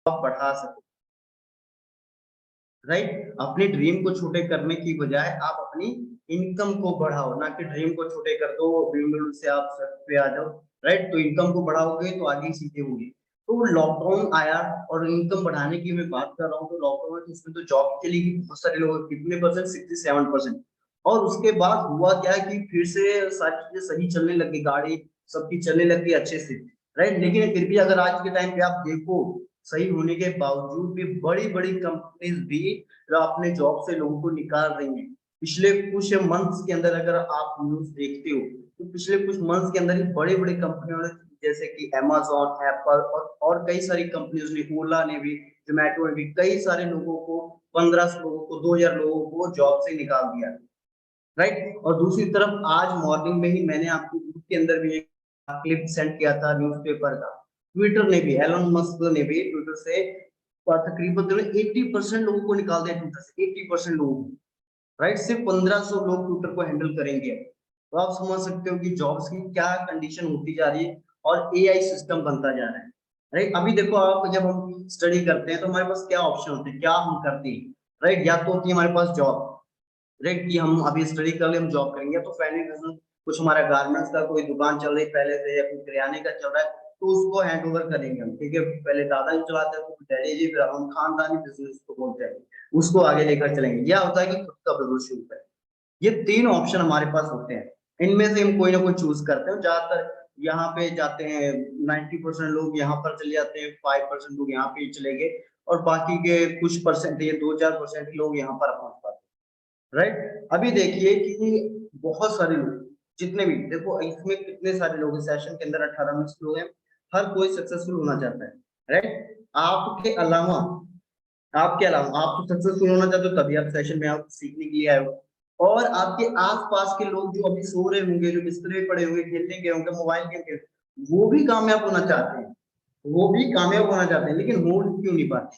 आप बढ़ा सको, राइट। अपने ड्रीम को छोटे करने की बजाय आप अपनी इनकम को बढ़ाओ, ना कि ड्रीम को छोटे कर दो ड्रीम से आप सर पे आ जाओ, राइट। तो इनकम को बढ़ाओगे तो आगे चीजें होंगी। तो लॉकडाउन आया और इनकम बढ़ाने की मैं बात कर रहा हूँ, तो लॉकडाउन में उसमें तो जॉब के लिए बहुत सारे लोग, कितने परसेंट, 67%। और उसके बाद हुआ क्या कि फिर से सारी चीजें सही चलने लगी, गाड़ी सबकी चलने लगी अच्छे से, राइट। लेकिन फिर भी अगर आज के टाइम पे आप देखो, सही होने के बावजूद भी बड़ी बड़ी कंपनीज भी अपने जॉब से लोगों को निकाल रही हैं। पिछले कुछ मंथ्स के अंदर अगर आप न्यूज देखते हो, तो पिछले कुछ मंथ्स के अंदर ही बड़ी बड़ी कंपनियों ने, जैसे कि अमेजोन, एप्पल और कई सारी कंपनीज ने, ओला ने भी, जोमेटो ने भी, कई सारे लोगों को, 1500 लोगों को, 2000 लोगों को जॉब से निकाल दिया, राइट। और दूसरी तरफ आज मॉर्निंग में ही मैंने आपको ग्रुप के अंदर भी एक क्लिप सेंड किया था न्यूज़पेपर का। ट्विटर ने भी, एलन मस्क ने भी ट्विटर से तकरीबन 80% लोगों को निकाल दिया ट्विटर से, 80% लोगों को, राइट। सिर्फ 1500 लोग ट्विटर को हैंडल करेंगे। तो आप समझ सकते हो कि जॉब्स की क्या कंडीशन होती जा रही है और एआई सिस्टम बनता जा रहा है, राइट। अभी देखो आप, जब हम स्टडी करते हैं तो हमारे पास क्या ऑप्शन होते हैं, क्या हम करते हैं, राइट। या तो होती है हमारे पास जॉब, राइट, कि हम अभी स्टडी कर ले, हम जॉब करेंगे, तो फैमिली बिजनेस, कुछ हमारा गारमेंट्स का कोई दुकान चल रही पहले से, या कोई किराने का चल रहा है, तो उसको हैंड ओवर करेंगे हम, ठीक है। पहले दादा जी चलाते हैं, तो डैडी जी, फिर हम खानदानी बिजनेस को बोलते हैं, उसको आगे लेकर चलेंगे। या होता है कि खुद का बिजनेस शुरू करें। ये तीन ऑप्शन हमारे पास होते हैं, इनमें से हम कोई ना कोई चूज करते हैं। ज्यादातर यहाँ पे जाते हैं, 90% लोग यहाँ पर चले जाते हैं, 5% लोग यहाँ पे चले गए, और बाकी के कुछ परसेंट, ये 2-4% लोग यहाँ पर पहुंच पाते हैं, राइट। अभी देखिए कि बहुत सारे लोग, जितने भी देखो इसमें कितने सारे लोग, सेशन के अंदर 18 लोग हैं, हर कोई सक्सेसफुल होना चाहता है, राइट। आपके अलावा आप तो सक्सेसफुल होना चाहते हो, तभी आप सेशन में आप सीखने के लिए आए हो। और आपके आसपास के लोग जो अभी सो रहे होंगे, जो बिस्तर पे पड़े होंगे, खेलने गए होंगे, मोबाइल गेम खेल, वो भी कामयाब होना चाहते हैं, वो भी कामयाब होना चाहते हैं, लेकिन हो क्यों नहीं पाते।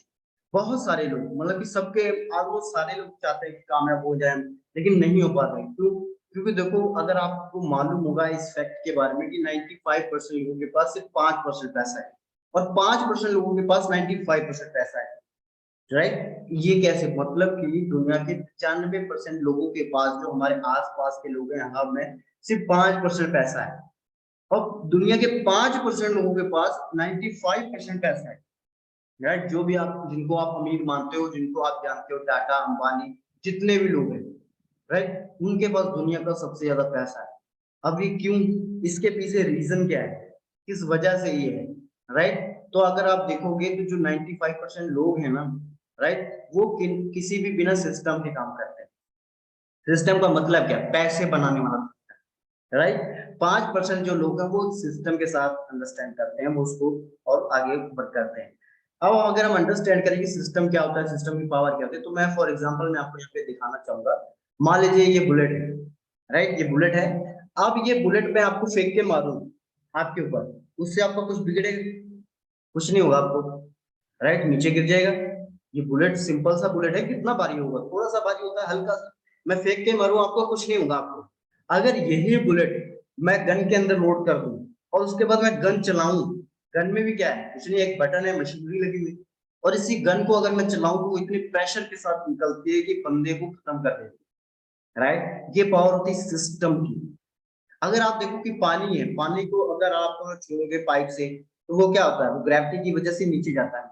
बहुत सारे लोग, मतलब कि सबके, ऑलमोस्ट सारे लोग चाहते हैं कि कामयाब हो जाए, लेकिन नहीं हो पाते। क्यों? क्योंकि देखो, अगर आपको मालूम होगा इस फैक्ट के बारे में कि 95% लोगों के पास सिर्फ 5% पैसा है, और 5% लोगों के पास 95% पैसा है, राइट। ये कैसे, मतलब कि दुनिया के 95% लोगों के पास, जो हमारे आसपास के लोग हैं, हम में सिर्फ 5% पैसा है, और दुनिया के 5% लोगों के पास 95% पैसा है, राइट। जो भी आप, जिनको आप अमीर मानते हो, जिनको आप जानते हो, टाटा, अंबानी, जितने भी लोग हैं, राइट, उनके पास दुनिया का सबसे ज्यादा पैसा है। अभी क्यों? इसके पीछे रीजन क्या है, किस वजह से ये है, राइट। तो अगर आप देखोगे तो जो 95% लोग हैं ना, राइट, वो किसी भी बिना सिस्टम के काम करते हैं। सिस्टम का मतलब क्या? पैसे बनाने वाला, राइट। 5% जो लोग हैं वो सिस्टम के साथ अंडरस्टैंड करते हैं, वो उसको और आगे वर्क करते हैं। अब अगर हम अंडरस्टैंड करें कि सिस्टम क्या होता है, सिस्टम की पावर क्या होती है, तो मैं फॉर एग्जांपल मैं आपको यहाँ पे दिखाना चाहूंगा। मान लीजिए ये बुलेट है, राइट, ये बुलेट है। अब ये बुलेट मैं आपको फेंक के मारूं आपके ऊपर, उससे आपका कुछ बिगड़ेगा? कुछ नहीं होगा आपको, राइट, नीचे गिर जाएगा। ये बुलेट सिंपल सा बुलेट है, कितना भारी होगा? थोड़ा सा भारी होता है, हल्का सा। मैं फेंक के मारूं आपको, कुछ नहीं होगा आपको। अगर यही बुलेट मैं गन के अंदर लोड कर दूं, और उसके बाद मैं गन चलाऊं, गन में भी क्या है, कुछ नहीं, एक बटन है, मशीनरी लगी हुई, और इसी गन को अगर मैं चलाऊं तो वो इतने प्रेशर के साथ निकलती है कि बंदे को खत्म कर देती है, राइट। ये पावर होती है सिस्टम की। अगर आप देखो कि पानी है, पानी को अगर आप छोड़ोगे पाइप से, तो वो क्या होता है, वो ग्रेविटी की वजह से नीचे जाता है,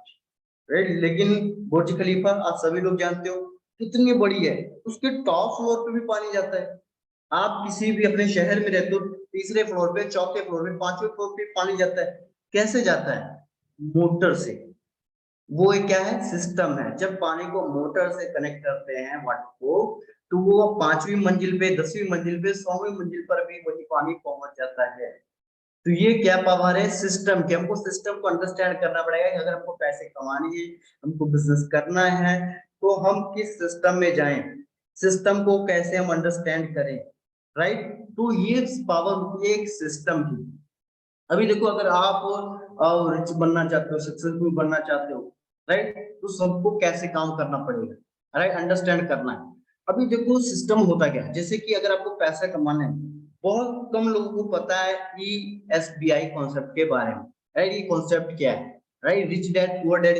राइट। लेकिन बुर्ज खलीफा आप सभी लोग जानते हो कितनी बड़ी है, उसके टॉप फ्लोर पे भी पानी जाता है। आप किसी भी अपने शहर में रहते हो, तीसरे फ्लोर पे, चौथे फ्लोर पे, पांचवें फ्लोर पे पानी जाता है। कैसे जाता है? मोटर से। वो एक क्या है, सिस्टम है। जब पानी को मोटर से कनेक्ट करते हैं वाटर को, तो वो 5वीं मंजिल पे, 10वीं मंजिल पे, 100वीं मंजिल पर भी वही पानी पहुंच जाता है। तो ये क्या पावर है, सिस्टम की। हमको सिस्टम को अंडरस्टैंड करना पड़ेगा कि अगर हमको पैसे कमाने हैं, हमको बिजनेस करना है, तो हम किस सिस्टम में जाएं, सिस्टम को कैसे हम अंडरस्टैंड करें, राइट। तो ये पावर होती है एक सिस्टम की। अभी देखो, अगर आप रिच बनना चाहते हो, सक्सेसफुल बनना चाहते हो, राइट, तो सबको कैसे काम करना पड़ेगा, राइट, अंडरस्टैंड करना है। अभी देखो सिस्टम होता क्या है, जैसे कि अगर आपको पैसा कमाना है, बहुत कम लोगों को पता है कि एसबीआई कॉन्सेप्ट के बारे में, राइट। ये कॉन्सेप्ट क्या है, right, rich dad poor dad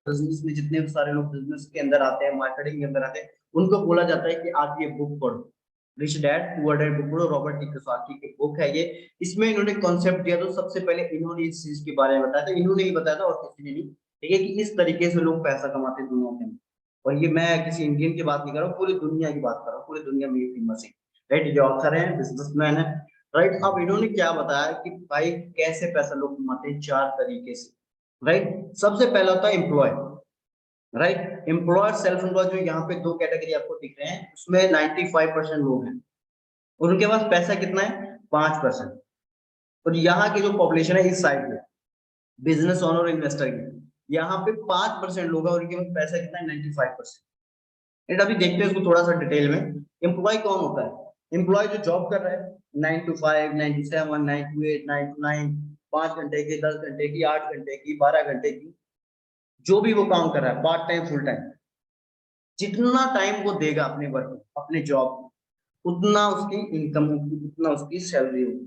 business में जितने सारे लोग बिजनेस के अंदर आते हैं, मार्केटिंग के अंदर आते हैं, उनको बोला जाता है कि आप ये बुक पढ़ो, rich dad poor dad book पढ़ो, रॉबर्ट कियोसाकी की बुक है ये। इसमें इन्होंने कॉन्सेप्ट दिया, तो सबसे पहले इन्होंने इस चीज के बारे में बताया था, इन्होंने ही बताया था और किसी ने नहीं, ठीक है, कि इस तरीके से लोग पैसा कमाते हैं दुनिया के अंदर। और ये मैं किसी इंडियन की बात नहीं कर रहा हूँ, पूरी दुनिया की बात कर रहा हूँ, पूरी दुनिया में ये फेमस है, राइट। ये ऑथर है, बिजनेसमैन है, राइट। अब इन्होंने क्या बताया कि भाई कैसे पैसा लोग कमाते हैं, 4 तरीके से, राइट। सबसे पहला होता है employ, right. Employer, self employ, जो यहाँ पे 2 कैटेगरी आपको दिख रहे हैं, उसमें 95% लोग हैं और उनके पास पैसा कितना है, 5%। और यहाँ की जो पॉपुलेशन है इस साइड में, बिजनेस ओनर और इन्वेस्टर की, यहाँ पे 5% लोग हैं और उनके पास पैसा कितना है, 95%। अभी देखते हैं इसको थोड़ा सा डिटेल में। एम्प्लॉय कौन होता है, एम्प्लॉय जो जॉब कर रहा है 9 to 5, 9 to 7, 9 to 8, 9 to 9, 5 घंटे की, 10 घंटे की, 8 घंटे की, 12 घंटे की, जो भी वो काम कर रहा है, पार्ट टाइम फुल टाइम, जितना टाइम वो देगा अपने वर्क, अपने जॉब, उतना उसकी इनकम होगी, उतना उसकी सैलरी होगी।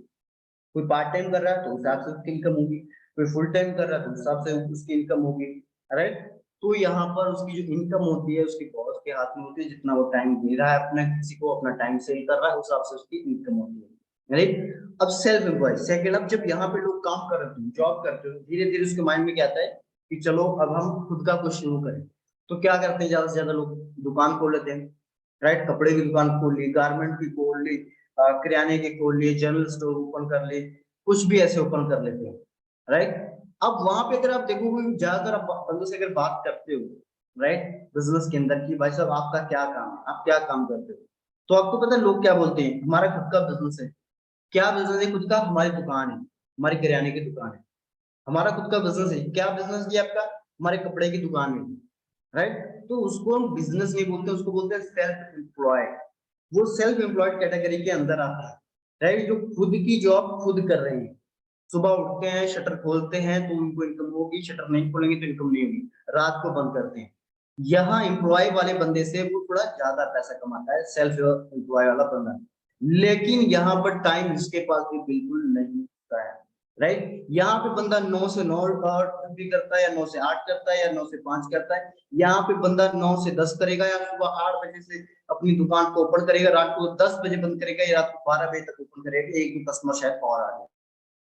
कोई पार्ट टाइम कर रहा है तो उस हिसाब से उसकी इनकम होगी, कोई फुल टाइम कर रहा है तो उस हिसाब से उसकी इनकम होगी, राइट। तो यहाँ पर उसकी जो इनकम होती है उसके बॉस के हाथ में होती है, जितना वो टाइम दे रहा है अपने किसी को, अपना टाइम सेल कर रहा है, उस हिसाब से उसकी इनकम होती है, राइट। अब सेल्फ एम्प्लॉय सेकंड, अब जब यहाँ पे लोग काम कर रहे हो, जॉब करते हो, धीरे धीरे उसके माइंड में क्या आता है कि चलो अब हम खुद का कुछ शुरू करें। तो क्या करते हैं ज्यादा से ज्यादा लोग, दुकान खोल लेते हैं, राइट। कपड़े की दुकान खोल ली, गारमेंट की खोल ली, किराने की खोल ली, जनरल स्टोर ओपन कर ली, कुछ भी ऐसे ओपन कर लेते हैं, राइट। अब वहां पे अगर आप देखोगे, ज्यादातर आप बंदों से अगर बात करते हो, राइट, बिजनेस के अंदर की भाई साहब आपका क्या काम है, आप क्या काम करते हो, तो आपको पता है लोग क्या बोलते हैं, हमारा खुद का बिजनेस है। क्या बिजनेस है खुद का, हमारी दुकान है, हमारी किराने की दुकान है, हमारा खुद का बिजनेस है। क्या बिजनेस है आपका, हमारे कपड़े की दुकान है, राइट। तो उसको हम बिजनेस नहीं बोलते, उसको बोलते हैं सेल्फ एम्प्लॉयड। वो सेल्फ एम्प्लॉयड कैटेगरी के अंदर आता है, राइट, जो खुद की जॉब खुद कर रहे हैं। सुबह उठते हैं, शटर खोलते हैं तो उनको इनकम होगी, शटर नहीं खोलेंगे तो इनकम नहीं होगी, रात को बंद करते हैं। यहाँ एम्प्लॉय वाले बंदे से वो थोड़ा ज्यादा पैसा कमाता है, सेल्फ एम्प्लॉय वाला बंदा। लेकिन यहाँ पर टाइम इसके पास भी बिल्कुल नहीं होता है, राइट। यहाँ पे बंदा 9 से 9 भी करता है, या 9 से 8 करता है, या 9 से 5 करता है। यहाँ पे बंदा 9 से 10 करेगा, या सुबह 8 बजे से अपनी दुकान को ओपन करेगा, रात को 10 बजे बंद करेगा, या रात को 12 बजे तक ओपन करेगा, एक भी कस्टमर शायद और आ जाए,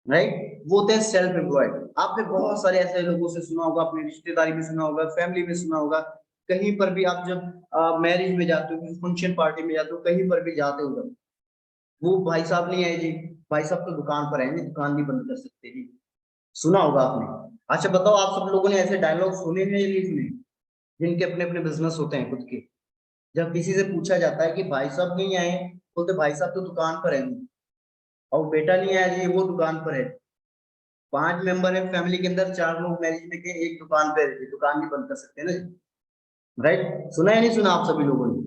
राइट। वो होते हैं सेल्फ एम्प्लॉयड। आपने बहुत सारे ऐसे लोगों से सुना होगा, अपनी रिश्तेदारी में सुना होगा, फैमिली में सुना होगा, कहीं पर भी आप जब मैरिज में जाते हो, फंक्शन पार्टी में जाते हो, कहीं पर भी जाते हो, जब वो भाई साहब नहीं आए जी, भाई साहब तो दुकान पर आएंगे, दुकान नहीं बंद कर सकते जी, सुना होगा आपने। अच्छा बताओ, आप सब लोगों ने ऐसे डायलॉग सुने हैं या नहीं सुने, जिनके अपने अपने बिजनेस होते हैं खुद के। जब किसी से पूछा जाता है कि भाई साहब नहीं आए, बोलते भाई साहब तो दुकान पर है, और बेटा नहीं आया जी, वो दुकान पर है। 5 मेंबर है फैमिली के अंदर, 4 लोग मैरिज में गए, एक दुकान पे रहते, दुकान नहीं बंद कर सकते ना, राइट। सुना या नहीं सुना आप सभी लोगों ने,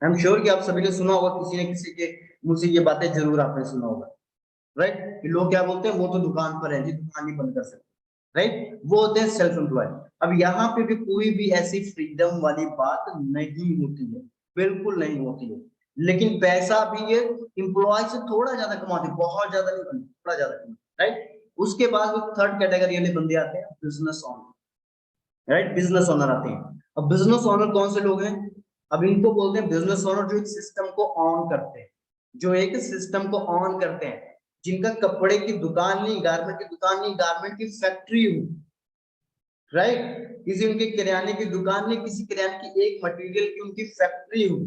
आई एम श्योर कि आप सभी ने सुना होगा, किसी न किसी के मुंह से ये बातें जरूर आपने सुना होगा, राइट। लोग क्या बोलते हैं, वो तो दुकान पर है जी, दुकान नहीं बंद कर सकते, राइट। वो होते हैं सेल्फ एम्प्लॉयड। अब यहाँ पे भी कोई भी ऐसी फ्रीडम वाली बात नहीं होती है, बिल्कुल नहीं होती है। लेकिन पैसा भी ये एम्प्लॉय से थोड़ा ज्यादा कमाते हैं, बहुत ज्यादा नहीं कमाते, थोड़ा ज्यादा कमाते, राइट। उसके बाद वो थर्ड कैटेगरी वाले बंदे आते हैं, business owner, right. Business owner आते हैं। अब बिजनेस ओनर कौन से लोग हैं, अब इनको बोलते हैं बिजनेस ओनर जो एक सिस्टम को ऑन करते हैं, जो एक सिस्टम को ऑन करते हैं, जिनका कपड़े की दुकान नहीं, गारमेंट की दुकान नहीं, गारमेंट की फैक्ट्री हो, राइट। किसी उनके किराने की दुकान नहीं, किसी किराने की एक मटेरियल की उनकी फैक्ट्री हो,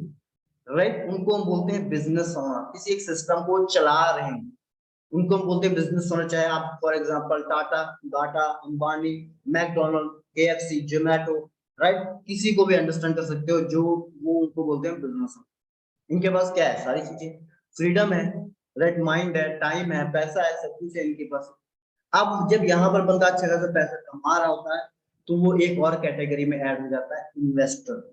राइट। उनको हम बोलते हैं बिजनेस ओनर, किसी एक सिस्टम को चला रहे हैं, उनको हम बोलते हैं बिजनेस ओनर। चाहे आप for example Tata, Tata, Ambani, McDonald, KFC, Zomato, right, किसी को भी अंडरस्टैंड कर सकते हो, जो वो उनको बोलते हैं बिजनेस ओनर। इनके पास क्या है, सारी चीजें, फ्रीडम है, राइट, माइंड है, टाइम है, पैसा है, सब कुछ है इनके पास। अब जब यहाँ पर बंदा अच्छा खासा पैसा कमा रहा होता है, तो वो एक और कैटेगरी में ऐड हो जाता है, इन्वेस्टर।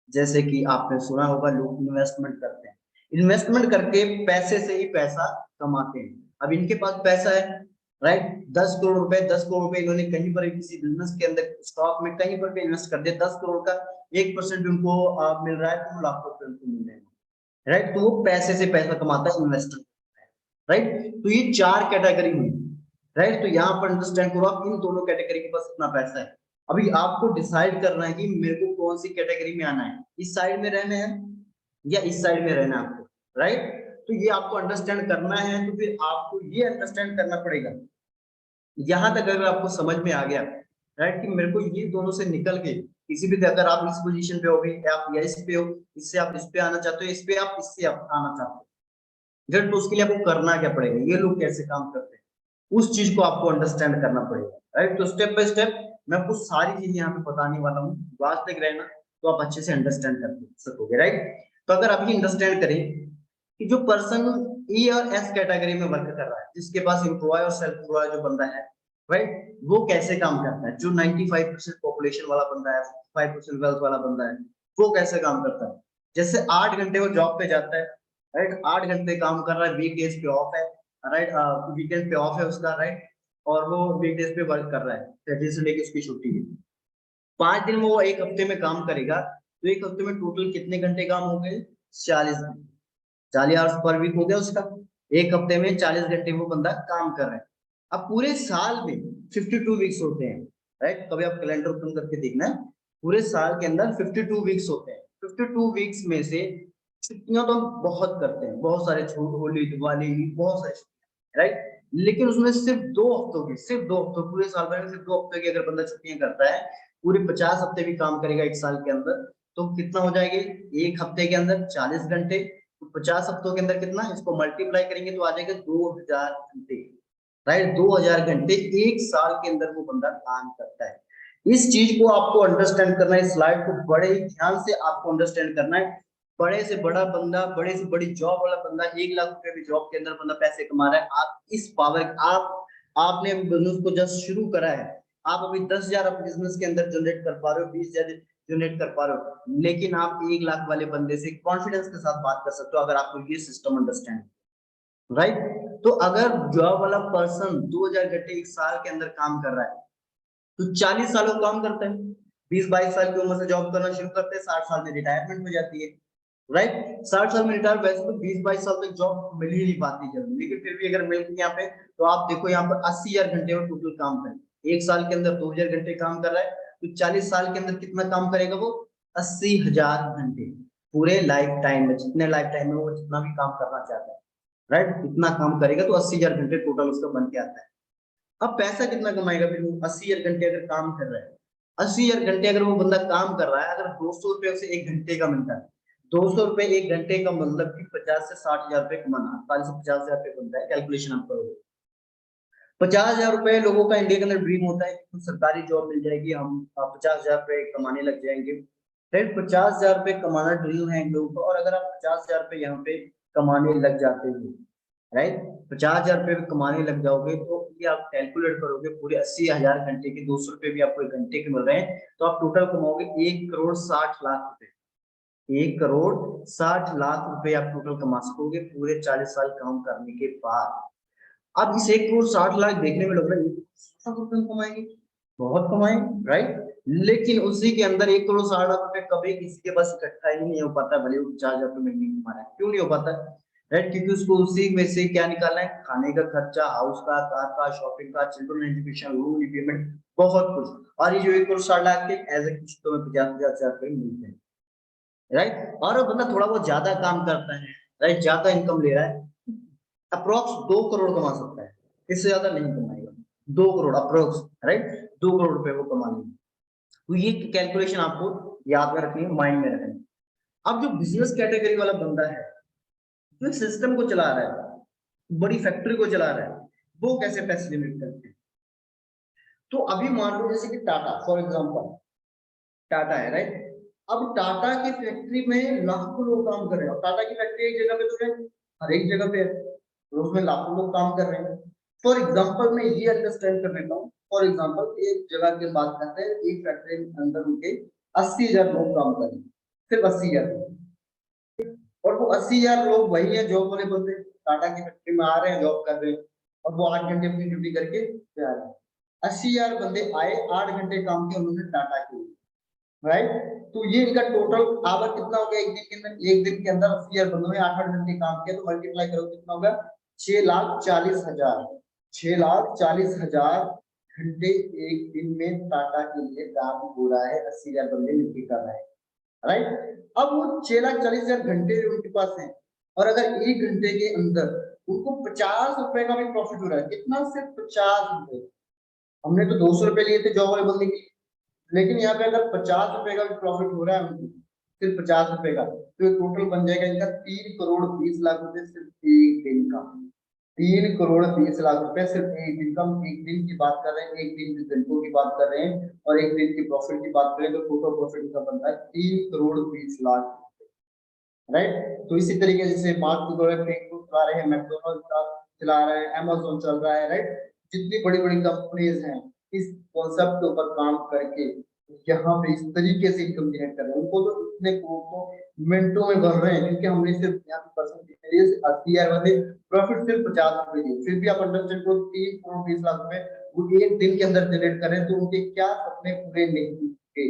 जैसे कि आपने सुना होगा, लोग इन्वेस्टमेंट करते हैं, इन्वेस्टमेंट करके पैसे से ही पैसा कमाते हैं। अब इनके पास पैसा है, राइट, 10 करोड़ रुपए, 10 करोड़ रुपए इन्होंने कहीं पर किसी बिजनेस के अंदर, स्टॉक में कहीं पर भी इन्वेस्ट कर दिया, 10 करोड़ का 1% भी उनको मिल रहा है, तो लाखों रुपए उनको मिल रहे हैं, राइट। तो वो पैसे से पैसा कमाता है, इन्वेस्टर, राइट। तो ये 4 कैटेगरी हुई, राइट। तो यहाँ पर अंडरस्टैंड करो आप, इन दोनों कैटेगरी के पास इतना पैसा है, अभी आपको डिसाइड करना है कि मेरे को कौन सी कैटेगरी में आना है, इस साइड में रहना है या इस साइड में रहना है आपको, राइट। तो ये आपको अंडरस्टैंड करना है, तो फिर आपको ये अंडरस्टैंड करना पड़ेगा। यहां तक अगर आपको समझ में आ गया, राइट, कि मेरे को ये दोनों से निकल के किसी भी, अगर आप इस पोजीशन पे हो भी, आप या इस पे हो, इससे आप इस पे आना चाहते हो, इस पे आप इससे आप आना चाहते हो, जब तो उसके लिए आपको करना क्या पड़ेगा, ये लोग कैसे काम करते हैं, उस चीज को आपको अंडरस्टैंड करना पड़ेगा, राइट। तो स्टेप बाय स्टेप मैं आपको सारी चीजें यहाँ पे बताने वाला हूँ, लास्ट तक रहना तो आप अच्छे से अंडरस्टैंड कर सकोगे, राइट। तो अगर आप ये अंडरस्टैंड करें कि जो पर्सन ई और एस कैटेगरी में वर्क कर रहा है, जिसके पास एम्प्लॉय और सेल्फ एम्प्लॉय जो बंदा है, राइट, वो कैसे काम करता है, जो 95% पॉपुलेशन वाला बंदा है, 5% वेल्थ वाला बंदा है, वो कैसे काम करता है। जैसे 8 घंटे वो जॉब पे जाता है, राइट, 8 घंटे काम कर रहा है, वीकडेज पे ऑफ है, राइट, वीकेंड पे ऑफ है उसका, राइट, और वो वीकडेज पे वर्क कर रहा है, सैटरडे से लेके उसकी छुट्टी है। 5 दिन वो एक हफ्ते में काम करेगा, तो एक हफ्ते में टोटल कितने घंटे काम हो गए, 40 घंटे, 40 आवर्स पर वीक हो गया उसका। एक हफ्ते में 40 घंटे वो बंदा काम कर रहा है। अब पूरे साल में 52 वीक्स होते हैं, राइट, कभी आप कैलेंडर ओपन करके देखना है, पूरे साल के अंदर 52 वीक्स होते हैं। 52 वीक्स में से छुट्टियां तो हम बहुत करते हैं, बहुत सारे छूट, होली, दिवाली, बहुत सारी छुट्टियां, राइट, लेकिन उसमें सिर्फ 2 हफ्तों, पूरे साल भर में सिर्फ 2 हफ्ते की अगर बंदा छुट्टियां करता है, पूरे 50 हफ्ते भी काम करेगा एक साल के अंदर, तो कितना हो जाएगा, एक हफ्ते के अंदर 40 घंटे, तो 50 हफ्तों के अंदर कितना, इसको मल्टीप्लाई करेंगे तो आ जाएगा 2000 घंटे, राइट। 2000 घंटे एक साल के अंदर वो बंदा काम करता है। इस चीज को आपको अंडरस्टैंड करना है, इस स्लाइड को बड़े ही ध्यान से आपको अंडरस्टैंड करना है। बड़े से बड़ा बंदा, बड़े से बड़ी जॉब वाला बंदा, 1 लाख रुपए भी जॉब के अंदर बंदा पैसे कमा रहा है, आप इस पावर, आपने बिजनेस को जस्ट शुरू करा है, आप अभी 10,000 बिजनेस के अंदर जनरेट कर पा रहे हो, 20,000 जनरेट कर पा रहे हो, लेकिन आप 1 लाख वाले बंदे से कॉन्फिडेंस के साथ बात कर सकते हो, अगर आपको ये सिस्टम अंडरस्टैंड, राइट। तो अगर जॉब वाला पर्सन 2000 घंटे एक साल के अंदर काम कर रहा है, तो 40 सालों काम करता है, 20-22 साल की उम्र से जॉब करना शुरू करते हैं, 60 साल में रिटायरमेंट हो जाती है, राइट। 60 साल में रिटायर, वैसे तो 20-22 साल तक जॉब मिल ही नहीं पाती जल्दी, लेकिन फिर भी अगर मिल गई यहाँ पे, तो आप देखो यहाँ पर 80,000 घंटे में टोटल काम करें, एक साल के अंदर 2000 घंटे काम कर रहा है, तो 40 साल के अंदर कितना काम करेगा वो, 80,000 घंटे, पूरे लाइफ टाइम में, जितने लाइफ टाइम में वो जितना भी काम करना चाहता है, राइट, इतना काम करेगा तो 80,000 घंटे टोटल उसका बन के आता है। अब पैसा कितना कमाएगा फिर वो, 80,000 घंटे अगर काम कर रहा है, 80,000 घंटे अगर वो बंदा काम कर रहा है, अगर 200 रुपए उसे 1 घंटे का मिलता है, 200 रुपए 1 घंटे का, मतलब कि 50 से 60 हजार रुपए कमाना, 40 से 50 हजार रुपए बनता है, कैलकुलेशन आप करोगे। 50,000 रुपए लोगों का इंडिया के अंदर ड्रीम होता है कि सरकारी जॉब मिल जाएगी, हम 50,000 रुपए कमाने लग जाएंगे, फिर 50,000 रुपए कमाना ड्रीम है इन लोगों को, और अगर आप 50,000 रुपए यहाँ पे कमाने लग जाते हो, राइट, 50,000 रुपए भी कमाने लग जाओगे, तो ये आप कैलकुलेट करोगे, पूरे 80,000 घंटे के 200 रुपए भी आपको 1 घंटे के मिल रहे हैं, तो आप टोटल कमाओगे 1,60,00,000 रुपए, 1,60,00,000 रुपए आप टोटल कमा सकोगे पूरे 40 साल काम करने के बाद। अब इस 1,60,00,000 देखने में लग रहा है 1,60,00,000 रुपए कमाएंगे, बहुत कमाएंगे, राइट, लेकिन उसी के अंदर 1,60,00,000 रुपए कभी किसी के पास इकट्ठा ही नहीं हो पाता, भले वो 4,000 रुपए महीने कमा रहा है, क्यों नहीं हो पाता, राइट, क्योंकि उसको उसी में से क्या निकालना है, खाने का खर्चा, हाउस का, कार का, शॉपिंग का, चिल्ड्रन एजुकेशन, लोन रीपेमेंट, बहुत कुछ। और ये जो 1,60,00,000 के एज ए किस्तों में 50,000 रुपए मिलते हैं, राइट। और वो बंदा थोड़ा बहुत ज्यादा काम करता है, राइट, ज्यादा इनकम ले रहा है, अप्रोक्स 2 करोड़ कमा सकता है, इससे ज्यादा नहीं कमाएगा, 2 करोड़ अप्रोक्स, राइट, 2 करोड़ रुपए वो कमा लेंगे। तो ये कैलकुलेशन आपको याद में रखनी है, माइंड में रखनी है। अब जो बिजनेस कैटेगरी वाला बंदा है, जो सिस्टम को चला रहा है, बड़ी फैक्ट्री को चला रहा है, वो कैसे पैसे जनरेट करते हैं। तो अभी मान लो जैसे कि टाटा, फॉर एग्जाम्पल टाटा है, राइट, अब टाटा की फैक्ट्री में लाखों लोग काम कर रहे हैं, टाटा की फैक्ट्री एक जगह पे तो है, हर एक जगह पे है, तो उसमें लाखों लोग काम कर रहे हैं। फॉर एग्जाम्पल मैं ये अंडरस्टैंड कर लेता हूँ, फॉर एग्जाम्पल एक जगह की बात करते हैं, एक फैक्ट्री के अंदर उनके 80,000 लोग काम कर रहे हैं, सिर्फ 80,000, और वो 80,000 लोग वही है जॉब वाले बंदे, टाटा की फैक्ट्री में आ रहे हैं, जॉब कर रहे हैं, और वो 8 घंटे अपनी ड्यूटी करके जा रहे हैं। 80,000 बंदे आए, 8 घंटे काम किए उन्होंने टाटा के, राइट। तो ये इनका टोटल आवर कितना हो गया एक दिन के अंदर, एक दिन के अंदर 80,000 बंदों ने 8-8 घंटे काम किया, तो मल्टीप्लाई करो कितना होगा, 6,40,000, 6,40,000 घंटे एक दिन में टाटा के लिए काम हो रहा है, 80,000 बंदे मिलकर कर रहे हैं, राइट। अब वो 6,40,000 घंटे उनके पास है, और अगर 1 घंटे के अंदर उनको 50 रुपए का भी प्रॉफिट हो रहा है, कितना, सिर्फ 50 रुपए। हमने तो 200 रुपए लिए थे जॉब वाले बंदे की, लेकिन यहाँ पे अगर 50 रुपए का भी प्रॉफिट हो रहा है उनको, सिर्फ 50 रुपए का, तो टोटल बन जाएगा इनका 3,20,00,000 रुपए सिर्फ एक दिन का। 3,20,00,000 रुपए सिर्फ एक दिन का। हम एक दिन की बात कर रहे हैं, एक दिन के घंटों की बात कर रहे हैं, और एक दिन की प्रॉफिट की बात करें तो टोटल प्रॉफिट का बनता है 3,20,00,000, राइट। तो इसी तरीके से मार्क जुकरबर्ग फेसबुक चला रहे हैं, मैकडोनल्ड चला रहे हैं, अमेज़न चल रहा है, राइट। जितनी बड़ी बड़ी कंपनीज हैं इस कॉन्सेप्ट के ऊपर काम करके यहाँ पे इस तरीके से इनकम जनरेट कर रहे हैं। उनको तो इतने करोड़ मिनटों में भर रहे हैं, क्योंकि हमने सिर्फ यहाँ पे परसेंटेज 80,000 वाले प्रॉफिट सिर्फ 50 रुपए दिए, फिर भी आप अंडरस्टैंड करो 3,20,00,000 रुपए वो एक दिन के अंदर जनरेट कर रहे हैं, तो उनके क्या सपने पूरे नहीं हुए,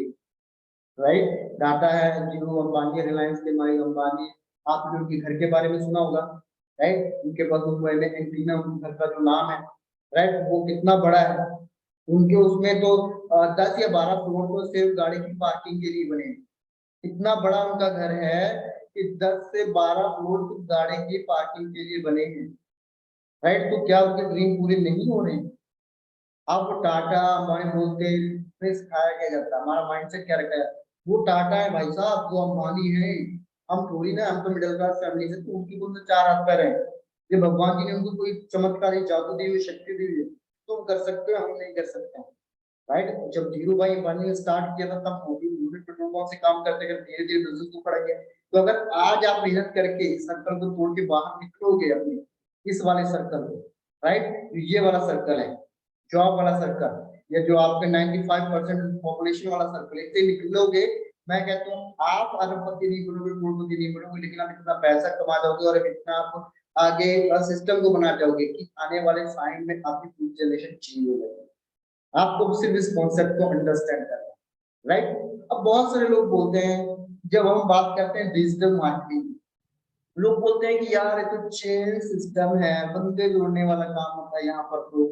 राइट। टाटा है, जियो अंबानी, रिलायंस के मालिक अंबानी, आपने उनके घर के बारे में सुना होगा, राइट। उनके पास मुंबई में एंटीना, उनके घर का जो नाम है, राइट, वो कितना बड़ा है। उनके उसमें तो 10 या 12 फ्लोर तो सिर्फ गाड़ी की पार्किंग के लिए बने हैं। इतना बड़ा उनका घर है कि 10 से 12 फ्लोर तो गाड़ी की पार्किंग के लिए बने हैं, राइट। तो क्या उनके ड्रीम पूरे नहीं हो रहे हैं? आपको टाटा अंबानी बोलते हैं, सिखाया क्या जाता है, हमारा माइंडसेट क्या रखा है, वो टाटा है भाई साहब, वो अंबानी है, हम थोड़ी ना, हम तो मिडिल क्लास फैमिली से, तो उनकी कौन से 4 हाथ पैर है। ये भगवान जी ने उनको कोई चमत्कारी जादू दी हुई, शक्ति दी हुई है, तुम कर सकते हो, हम नहीं कर सकते हैं, राइट। जब धीरू भाई अंबानी ने स्टार्ट किया था, तब वो भी पेट्रोल पंप से काम करते करते धीरे धीरे बिजनेस को बढ़ा गया। तो अगर आज आप मेहनत करके इस सर्कल को तोड़ के बाहर निकलोगे अपने इस वाले सर्कल को, राइट, ये वाला सर्कल है जॉब वाला सर्कल, या जो आपके 95% पॉपुलेशन वाला सर्कल, इससे निकलोगे, मैं कहता हूँ आप अरबपति नहीं बनोगे, करोड़पति नहीं बनोगे, लेकिन आप इतना पैसा कमा जाओगे और इतना आप आगे सिस्टम को बना जाओगे कि आने वाले टाइम में आपकी पूरी जनरेशन चेंज हो जाएगी। आपको सिर्फ इस कॉन्सेप्ट को अंडरस्टैंड करना है, राइट। अब बहुत सारे लोग बोलते हैं, जब हम बात करते हैं डिजिटल मार्केटिंग, लोग बोलते हैं कि यार ये तो चेन सिस्टम है, बंदे जोड़ने वाला काम होता है यहाँ पर, तो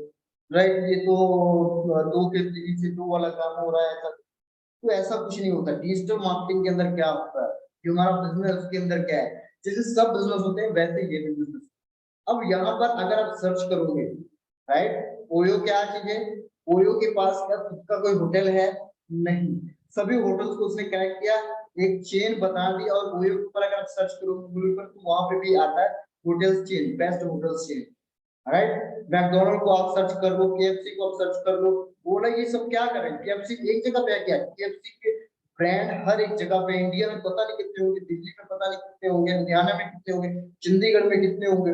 राइट, ये तो 2 से 3 से 2 वाला काम हो रहा है, ऐसा। तो ऐसा कुछ नहीं होता। डिजिटल मार्केटिंग के अंदर क्या होता है, जो हमारा बिजनेस उसके अंदर क्या है, जैसे सब बिजनेस होते हैं वैसे ये भी बिजनेस। अब यहाँ पर अगर आप सर्च करोगे, राइट, ओयो क्या चीज है, ओयो के पास क्या खुद का कोई होटल है? नहीं। सभी होटल्स को उसने कनेक्ट किया, एक चेन बता दी, और ओयो के ऊपर अगर आप सर्च करोगे गूगल पर, तो वहां पे भी आता है hotels chain, best hotels chain, right. McDonald को आप सर्च कर लो, केएफसी को आप सर्च कर लो, बोला ये सब क्या करें, केएफसी एक जगह पे है क्या? केएफसी के ब्रांड हर एक जगह पे, इंडिया में पता नहीं कितने होंगे, दिल्ली में पता नहीं कितने होंगे, हरियाणा में कितने होंगे, चंडीगढ़ में कितने होंगे,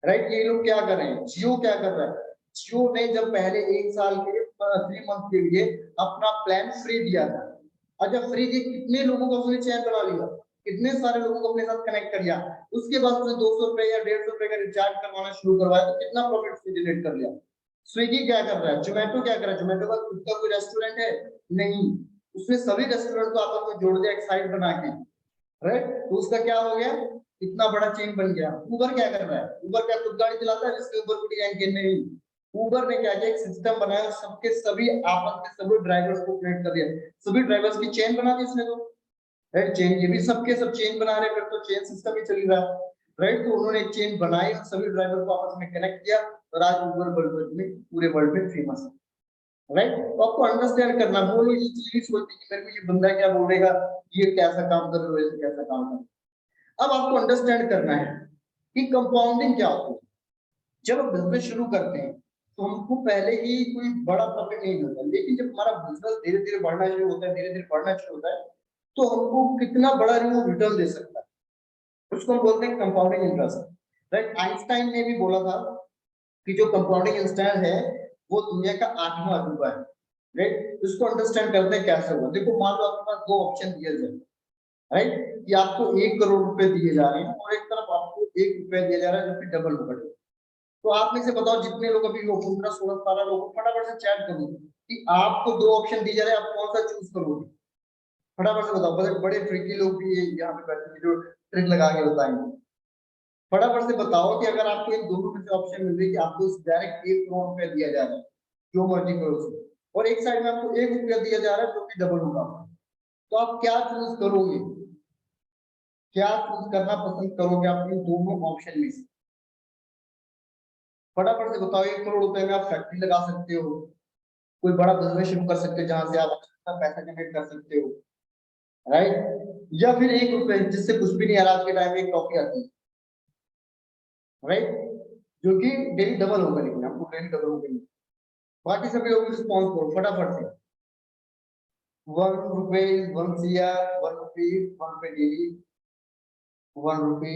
राइट। ये लोग क्या कर रहे हैं, जियो क्या कर रहा है, जियो ने जब पहले 1 साल के 3 मंथ के लिए अपना प्लान फ्री दिया था, और जब फ्री दिए कितने लोगों को उसने चैन बना लिया, कितने सारे लोगों को अपने साथ कनेक्ट कर लिया। उसके बाद उसने 200 रुपए या 150 रुपए का रिचार्ज करवाना शुरू करवाया, तो कितना प्रॉफिट जनरेट कर लिया। स्विगी क्या कर रहा है, जोमेटो क्या कर रहा है, जोमेटो का खुद का कोई रेस्टोरेंट है? नहीं। उसने सभी रेस्टोरेंट को आपस में जोड़ दिया एक साइट बना के, राइट। तो उसका क्या हो गया, इतना बड़ा चेन बन गया। उबर क्या कर रहा है, उबर क्या खुद गाड़ी चलाता है जिसके ऊपर कोई रैंक नहीं। उबर ने क्या किया, एक सिस्टम बनाया, सबके सभी आपस में सभी ड्राइवर्स को कनेक्ट कर दिया, सभी ड्राइवर्स की चेन बना दी उसने, तो राइट, चेन, ये भी सबके सब चेन बना रहे, फिर तो चेन सिस्टम ही चल रहा है, राइट। तो उन्होंने एक चेन बनाई और सभी ड्राइवर को आपस में कनेक्ट किया, और आज उबर वर्ल्ड में, पूरे वर्ल्ड में फेमस है, राइट। तो आपको अंडरस्टैंड करना, वो लोग ये चीज नहीं सोचते कि मेरे को ये बंदा क्या बोलेगा, ये कैसा काम कर रहे हो, ऐसे कैसा काम कर। अब आपको अंडरस्टैंड करना है कि कंपाउंडिंग क्या होती है। जब हम बिजनेस शुरू करते हैं तो हमको पहले ही कोई बड़ा प्रॉफिट नहीं मिलता, लेकिन जब हमारा बिजनेस धीरे धीरे बढ़ना शुरू होता है, धीरे धीरे बढ़ना शुरू होता है, तो हमको कितना बड़ा रिटर्न दे सकता है, उसको हम बोलते हैं कंपाउंडिंग इंटरेस्ट, राइट। आइंस्टाइन ने भी बोला था कि जो कंपाउंडिंग इंटरेस्ट है वो दुनिया का 8वां अजूबा है, राइट। इसको अंडरस्टैंड करते हैं कैसे होगा। देखो, मान लो आपके पास 2 ऑप्शन दिए जाए, राइट, कि आपको 1 करोड़ रुपए दिए जा रहे हैं, और एक तरफ आपको 1 रुपया दिया जा रहा है, जो कि डबल होगा। तो आप में से बताओ, जितने लोग अभी 15, 16, 17 लोग, फटाफट से चैट करो कि आपको 2 ऑप्शन दिए जा रहे हैं, आप कौन सा चूज करोगे। फटाफट से बताओ, बड़े फ्रीकी लोग भी यहाँ पे बैठे हैं जो ट्रिक लगा के बताएंगे। फटाफट से बताओ कि अगर आपको इन दोनों में से ऑप्शन मिल रही है कि आपको डायरेक्ट 1 करोड़ रुपया दिया जा रहा है, जो मर्जी करो उसको, और एक साइड में आपको 1 रुपया दिया जा रहा है जो कि डबल होगा, तो आप क्या चूज करोगे, क्या चूज करना पसंद करोगे आप इन दोनों ऑप्शन में से? फटाफट से बताओ। 1 करोड़ रुपए में आप फैक्ट्री लगा सकते हो, कोई बड़ा बिजनेस शुरू कर सकते हो जहां से आप अच्छा पैसा जनरेट कर सकते हो, राइट? या फिर 1 रुपए जिससे कुछ भी नहीं आ रहा आज के टाइम में, एक टॉफी आती है, राइट, जो कि डेली डबल होगा, लेकिन आपको डेली डबल होगा। बाकी सभी लोग रिस्पॉन्स करो फटाफट से। 1 रुपए, 1 CR, 1 रुपी, 1 रुपए डेली, 1 रुपी,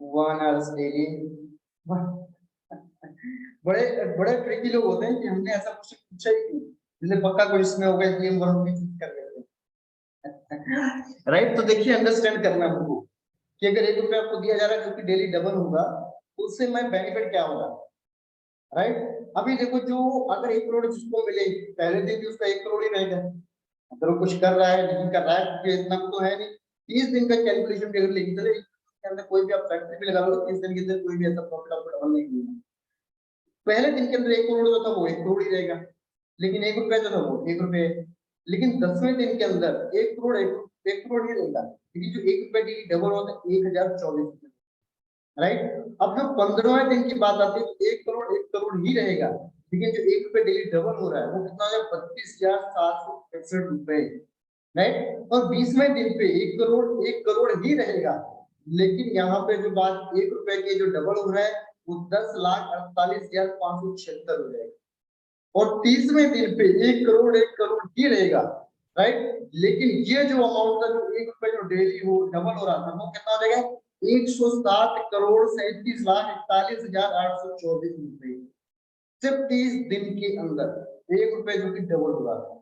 1 आवर्स डेली। बड़े बड़े ट्रिकी लोग होते हैं कि हमने ऐसा कुछ पूछा ही क्यों, जैसे पक्का कोई इसमें होगा कि हम 1 रुपी चूज कर लेते हैं। राइट, तो देखिए अंडरस्टैंड करना हमको कि अगर 1 रुपया आपको दिया जा रहा है जो कि डेली डबल होगा, तो उससे मैं बेनिफिट क्या होगा, राइट? अभी देखो, जो अगर 1 करोड़ जिसको मिले, पहले दिन भी उसका 1 करोड़ ही रहेगा, अगर वो कुछ कर रहा है नहीं कर रहा है, क्योंकि इतना तो है नहीं। 30 दिन का कैलकुलेशन भी अगर लेके चले, इसके अंदर कोई भी आप फैक्ट्री भी लगा लो, 30 दिन के अंदर कोई भी ऐसा प्रॉफिट आपको डबल नहीं मिलेगा। पहले दिन के अंदर 1 करोड़ जो था वो 1 करोड़ ही रहेगा, लेकिन 1 रुपया जो था वो 1 रुपये। लेकिन 10वें दिन के अंदर 1 करोड़ 1 करोड़ ही रहेगा, क्योंकि जो 1 रुपया डेली डबल होता है 1024, राइट? अब जो 15वें दिन की बात आती है तो 1 करोड़ ही रहेगा, लेकिन जो 1 रुपये डेली डबल हो रहा है वो कितना हो जाएगा, 32,765 रुपए, राइट? और 20वें दिन पे 1 करोड़ ही रहेगा, लेकिन यहाँ पे जो बात 1 रुपए की जो डबल हो रहा है वो 10,48,576 हो जाएगा। और 30वें दिन पे 1 करोड़ ही रहेगा, राइट? लेकिन ये जो अमाउंट था, जो 1 रुपए जो डेली हो डबल हो रहा था, वो कितना हो जाएगा, 107,47,41,824 रुपए, सिर्फ 30 दिन के अंदर 1 रुपए जो कि डबल हो रहा था।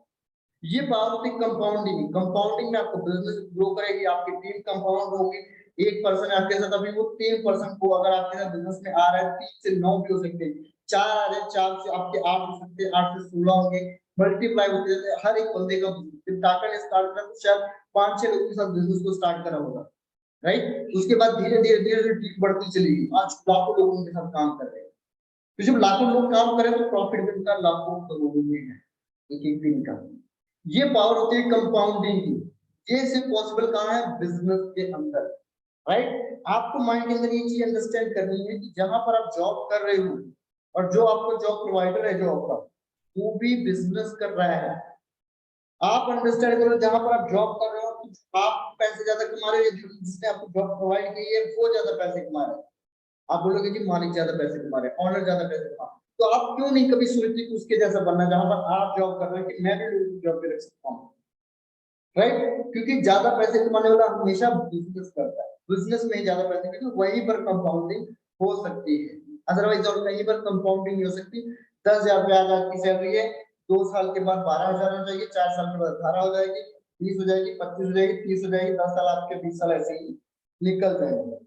ये बात होती कंपाउंडिंग। कंपाउंडिंग में आपको बिजनेस ग्रो करेगी, आपकी टीम कंपाउंड होगी। एक पर्सन आपके साथ, अभी वो 3 पर्सन को अगर आपके साथ बिजनेस में आ रहा है, 3 से 9 भी हो सकते हैं, 4 आ रहे हैं, 4 से आपके 8 हो सकते हैं, 8 से 16 होंगे, मल्टीप्लाई होते जाते हैं हर एक बंदे का। जब टाटा ने स्टार्ट करा तो शायद 5-6 लोगों के साथ बिजनेस को स्टार्ट करा होगा, राइट? उसके बाद धीरे धीरे धीरे धीरे टीम बढ़ती चली गई, आज लाखों लोग उनके साथ काम कर रहे हैं। तो जब लाखों लोग काम करें तो प्रॉफिट भी उनका लाखों करोड़ों में है, एक एक दिन का। ये पावर होती है कंपाउंडिंग की। ये सिर्फ पॉसिबल कहाँ है, बिजनेस के अंदर, राइट? आपको माइंड के अंदर ये चीज अंडरस्टैंड करनी है कि जहां पर आप जॉब कर रहे हो और जो आपको जॉब प्रोवाइडर है जॉब का, वो भी बिजनेस कर रहा है। आप अंडरस्टैंड करो, जहां पर आप जॉब कर रहे हो तो आप पैसे ज्यादा कमा रहे हो, जिसने आपको जॉब प्रोवाइड की है वो ज्यादा पैसे कमा रहे हैं। आप बोलोगे जी मालिक ज्यादा पैसे कमा रहे हैं, ऑनर ज्यादा पैसे कमा, तो आप क्यों नहीं कभी सोचते कि उसके जैसा बनना, जहां पर आप जॉब कर रहे हैं, कि मैं भी लोगों को जॉब पे रख सकता हूँ, राइट? क्योंकि ज्यादा पैसे कमाने वाला हमेशा बिजनेस करता है, बिजनेस में ही ज्यादा पैसे, क्योंकि वहीं पर कंपाउंडिंग हो सकती है, अदरवाइज और कहीं पर कंपाउंडिंग नहीं हो सकती। 10,000 रुपए आज आपकी सैलरी है, 2 साल के बाद 12,000 हो जाएगी, 4 साल के बाद 18 हो जाएगी, 20 हो जाएगी, 25 हो जाएगी, 30 हो जाएगी, 10 साल आपके, 20 साल ऐसे ही निकल जाएंगे,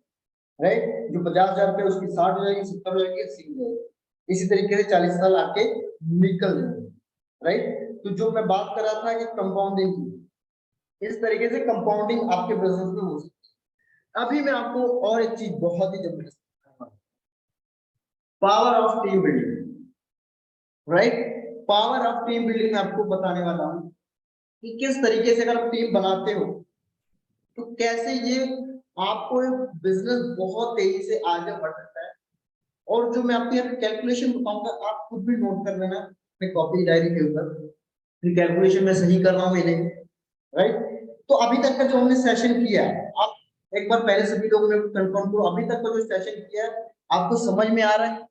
राइट? जो 50,000 रुपए उसकी 60 हो जाएगी, 70 हो जाएगी, 80 हो जाएगी, इसी तरीके से 40 साल आपके निकल जाएंगे, राइट? तो जो मैं बात कर रहा था कि कंपाउंडिंग की, इस तरीके से कंपाउंडिंग आपके बिजनेस में हो सकती है। अभी मैं आपको और एक चीज बहुत ही जबरदस्त, power of team building, right? Power of team building में आपको बताने वाला हूं कि किस तरीके से अगर आप टीम बनाते हो तो कैसे ये आपको बिजनेस बहुत तेजी से आगे बढ़ सकता है। और जो मैं आपको यहाँ कैलकुलेशन बताऊंगा, आप खुद भी नोट कर लेना अपने कॉपी डायरी के ऊपर, कैलकुलेशन में सही कर रहा हूँ इन्हें, राइट? तो अभी तक का जो हमने सेशन किया है, आप एक बार पहले सभी लोगों ने कंफर्म करो, अभी तक का जो सेशन किया है आपको समझ में आ रहा है,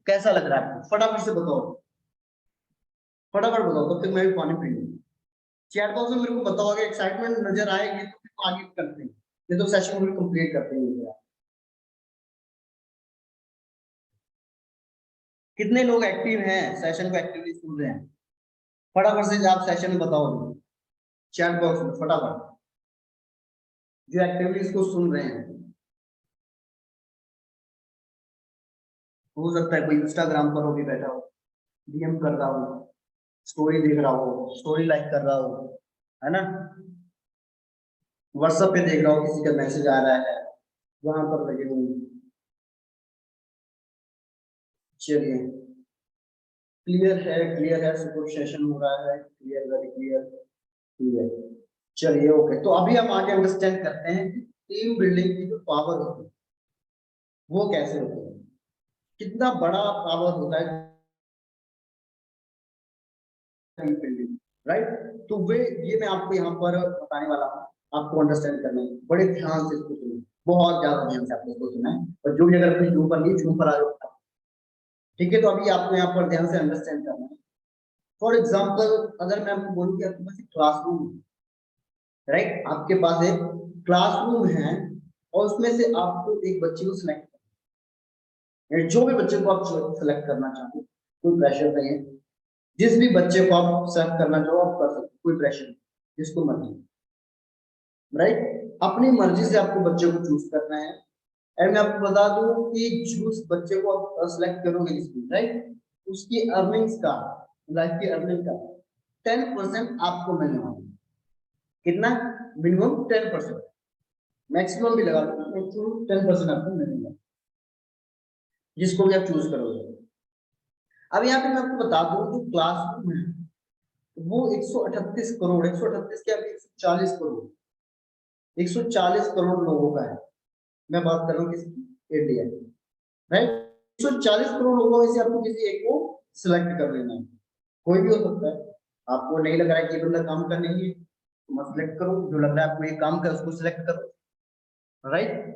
कैसा लग रहा है आपको? फटाफट से बताओ, फटाफट बताओ, तब तक मैं भी पानी पी लूं। चैट बॉक्स में मेरे को बताओ, अगर एक्साइटमेंट नजर आएगी तो फिर आगे करते हैं, ये तो सेशन को कंप्लीट करते हैं। कितने लोग एक्टिव हैं, सेशन को एक्टिवली सुन रहे हैं? फटाफट से आप सेशन में बताओ चैट बॉक्स में, फटाफट, जो एक्टिवली इसको सुन रहे हैं। हो सकता है कोई इंस्टाग्राम पर हो भी बैठा हो, डीएम कर रहा हो, स्टोरी देख रहा हो, स्टोरी लाइक कर रहा हो, है ना, व्हाट्सएप पे देख रहा हो, किसी का मैसेज आ रहा है, वहां पर लगे हुए। चलिए, क्लियर है, सुपर सेशन हो रहा है, क्लियर, वेरी क्लियर, क्लियर। चलिए ओके, तो अभी हम आगे अंडरस्टैंड करते हैं कि टीम बिल्डिंग की जो पावर होती है वो कैसे होती है, कितना बड़ा पावर होता है टीम बिल्डिंग, राइट। तो वे ये मैं आपको यहाँ पर बताने वाला हूँ, आपको अंडरस्टैंड करना है, बड़े ध्यान से इसको सुनो, बहुत ज्यादा ध्यान से आपको इसको सुनना है, और जो भी अगर अपनी जूम पर नहीं, जूम पर आ जाओ, ठीक है। तो अभी आपको यहाँ पर ध्यान से अंडरस्टैंड करना है। फॉर एग्जाम्पल अगर मैं आपको बोलूँ कि आपके पास एक क्लासरूम, राइट, आपके पास एक क्लासरूम है और उसमें से आपको एक बच्चे को सिलेक्ट, जो भी बच्चे को आप सिलेक्ट करना चाहते, कोई प्रेशर नहीं है, जिस भी बच्चे को आप सिलेक्ट करना चाहो आप कर सकते, कोई प्रेशर नहीं, जिसको मर्जी, राइट। अपनी मर्जी से आपको बच्चे को चूज करना है। एंड मैं आपको बता दूं कि जिस बच्चे को आप सिलेक्ट करोगे इसमें, राइट, उसकी अर्निंग्स का, लाइफ की अर्निंग का 10% आपको मिलने वाला है। कितना? मिनिमम 10%, मैक्सिमम भी लगा लो, मैक्सिमम 10% आपको मिलेगा जिसको भी आप चूज करोगे। अब यहाँ पे मैं आपको बता दूं जो क्लासरूम है वो 138 करोड़, 138 क्या, 140 करोड़, 140 करोड़ लोगों का है। मैं बात कर रहा हूँ किसकी? India, right. 140 करोड़ लोगों में से आपको किसी एक को सिलेक्ट कर लेना है, कोई भी हो सकता है। आपको नहीं लग रहा है कि ये बंदा काम का नहीं है तो मत सिलेक्ट करो, जो लग रहा है आपको ये काम कर उसको सिलेक्ट करो, राइट।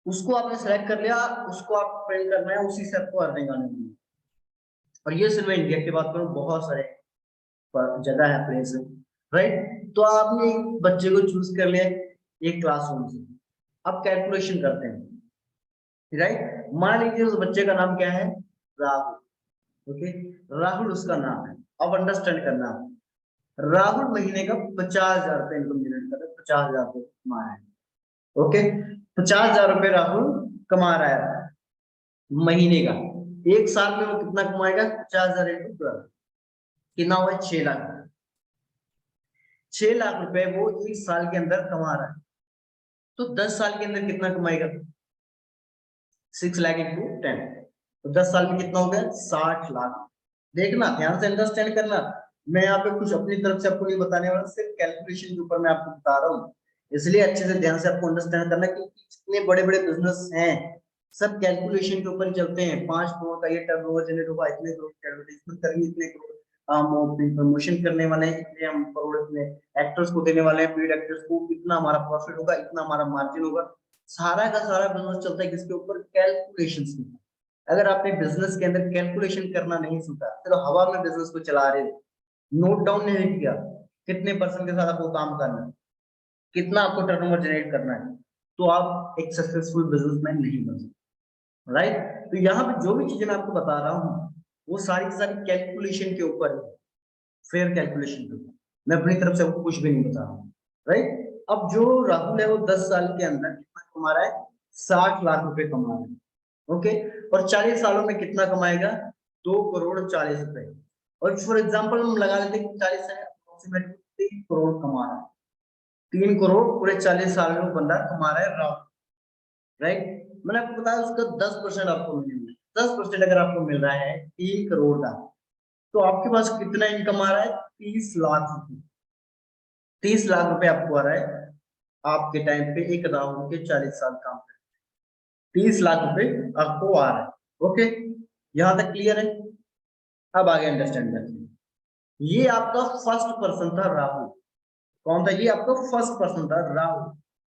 उसको आपने सिलेक्ट कर लिया, उसको आप ट्रेन करना है, उसी से आपको अर्निंग आने वाली है। और ये सिर्फ मैं इंडिया की बात करूँ, बहुत सारे जगह है, प्लेस है, राइट। तो आपने एक बच्चे को चूज कर लिया एक क्लासरूम से, अब कैलकुलेशन करते हैं, राइट। मान लीजिए उस बच्चे का नाम क्या है? राहुल, ओके, राहुल उसका नाम है। अब अंडरस्टैंड करना, राहुल महीने का 50,000 रुपए इनकम जनरेट कर रहा है, 50,000 रुपए कमा रहा है, ओके। 50,000 रुपए राहुल कमा रहा है महीने का। एक साल में वो कितना कमाएगा? 50,000 इंटू 12, कितना हुआ? 6 लाख। 6 लाख रुपए वो एक साल के अंदर कमा रहा है, तो 10 साल के अंदर कितना कमाएगा? 6 लाख इंटू 10, तो 10 साल में कितना हो गया? 60 लाख। देखना, ध्यान से अंडरस्टैंड करना, मैं यहाँ पे कुछ अपनी तरफ से आपको नहीं बताने वाला, सिर्फ कैलकुलेशन के ऊपर मैं आपको बता रहा हूँ, इसलिए अच्छे से ध्यान से आपको अंडरस्टैंड करना, क्योंकि जितने बड़े बड़े बिजनेस हैं सब कैलकुलेशन के ऊपर चलते हैं। 5 करोड़ का ये टर्नओवर जनरेट होगा, इतने करोड़ की एडवर्टाइजमेंट करेंगे, इतने करोड़ हम प्रमोशन करने वाले हैं, इतने हम करोड़ इतने एक्टर्स को देने वाले हैं, पेड एक्टर्स को, इतना हमारा प्रॉफिट होगा, इतना हमारा मार्जिन होगा। सारा का सारा बिजनेस चलता है किसके ऊपर? कैलकुलेशन के ऊपर। अगर आपने बिजनेस के अंदर कैलकुलेशन करना नहीं सीखा, चलो हवा में बिजनेस को चला रहे, नोट डाउन नहीं किया कितने परसेंट के साथ आपको काम करना है, कितना आपको टर्नओवर जनरेट करना है, तो आप एक सक्सेसफुल बिजनेसमैन नहीं बन सकते, राइट। तो यहाँ पे जो भी चीजें मैं आपको बता रहा हूँ वो सारी की सारी कैलकुलेशन के ऊपर है, फेयर कैलकुलेशन के ऊपर, मैं अपनी तरफ से आपको कुछ भी नहीं बता रहा हूँ, राइट। अब जो राहुल है वो 10 साल के अंदर कितना कमा रहा है? 60 लाख रुपए कमा रहा है, ओके। और 40 सालों में कितना कमाएगा? 2 करोड़ 40 रुपए। और फॉर एग्जाम्पल हम लगा लेते हैं कि 40 से अप्रोक्सीमेटली 3 करोड़ कमा रहा है, 3 करोड़ पूरे 40 साल में वो बंदा कमा रहा है राहुल, राइट। मैंने आपको बताया उसका 10% आपको मिलेगा, 10% अगर आपको मिल रहा है 3 करोड़ का, तो आपके पास कितना इनकम आ रहा है? 30 लाख रुपए। 30 लाख रुपए आपको आ रहा है आपके टाइम पे, एक राउंड के 40 साल काम कर, 30 लाख रुपए आपको आ रहा है, ओके। यहां तक क्लियर है? अब आगे अंडरस्टैंड करते हैं। ये आपका फर्स्ट पर्सन था राहुल। कौन था ये? आपका फर्स्ट पर्सन था राहुल,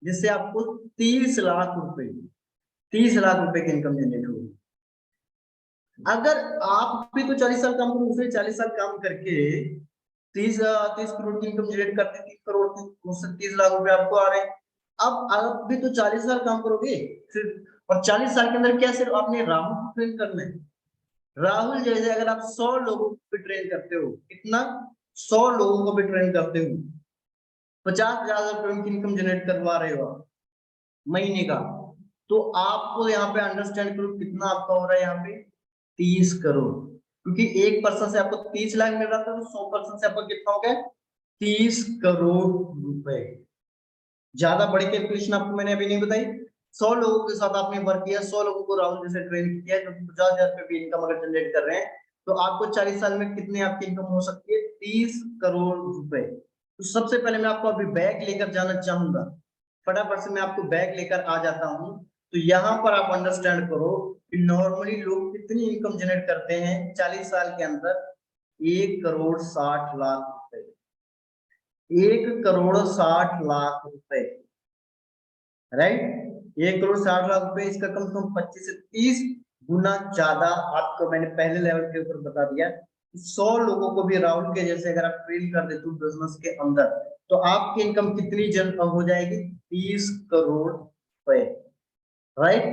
जिससे आपको 30 लाख रुपए, 30 लाख रुपए की इनकम जनरेट होगी। अगर आप भी तो 40 साल काम करो, दूसरे 40 साल काम करके 30 करोड़ की इनकम जनरेट करते, 3 करोड़ की, उससे 30 लाख रुपए आपको आ रहे हैं। अब आप भी तो 40 साल काम करोगे फिर, और 40 साल के अंदर क्या सिर्फ आपने राहुल को ट्रेन करना है? राहुल जैसे अगर आप 100 लोगों को भी ट्रेन करते हो, कितना? 100 लोगों को भी ट्रेन करते हो, 50,000 रुपए उनकी इनकम जनरेट करवा रहे हो आप महीने का, तो आपको यहाँ पे अंडरस्टैंड करो कितना आपका हो रहा है यहाँ पे? 30 करोड़। क्योंकि एक पर्सन से आपको 30 लाख मिल रहा था, तो 100 पर्सन से आपको कितना हो गया? 30 करोड़ रुपए। ज्यादा बड़ी कैलकुलेशन आपको मैंने अभी नहीं बताई। 100 लोगों के साथ आपने वर्क किया, 100 लोगों को राहुल जैसे ट्रेन किया, जो 50,000 रुपए भी इनकम अगर जनरेट कर रहे हैं, तो आपको 40 साल में कितनी आपकी इनकम हो सकती है? 30 करोड़ रुपए। तो सबसे पहले मैं आपको अभी बैग लेकर जाना चाहूंगा, फटाफट से मैं आपको बैग लेकर आ जाता हूँ। तो यहाँ पर आप अंडरस्टैंड करो कि नॉर्मली लोग कितनी इनकम जनरेट करते हैं 40 साल के अंदर? 1,60,00,000 रुपए। 1,60,00,000 रुपए, राइट। 1,60,00,000 रुपए, इसका कम से कम 25 से 30 गुना ज्यादा आपको मैंने पहले लेवल के ऊपर बता दिया। 100 लोगों को भी राहुल के जैसे अगर आप ट्रेन कर देते हो बिजनेस के अंदर, तो आपकी इनकम कितनी जल्द हो जाएगी? 30 करोड़ रुपए, राइट।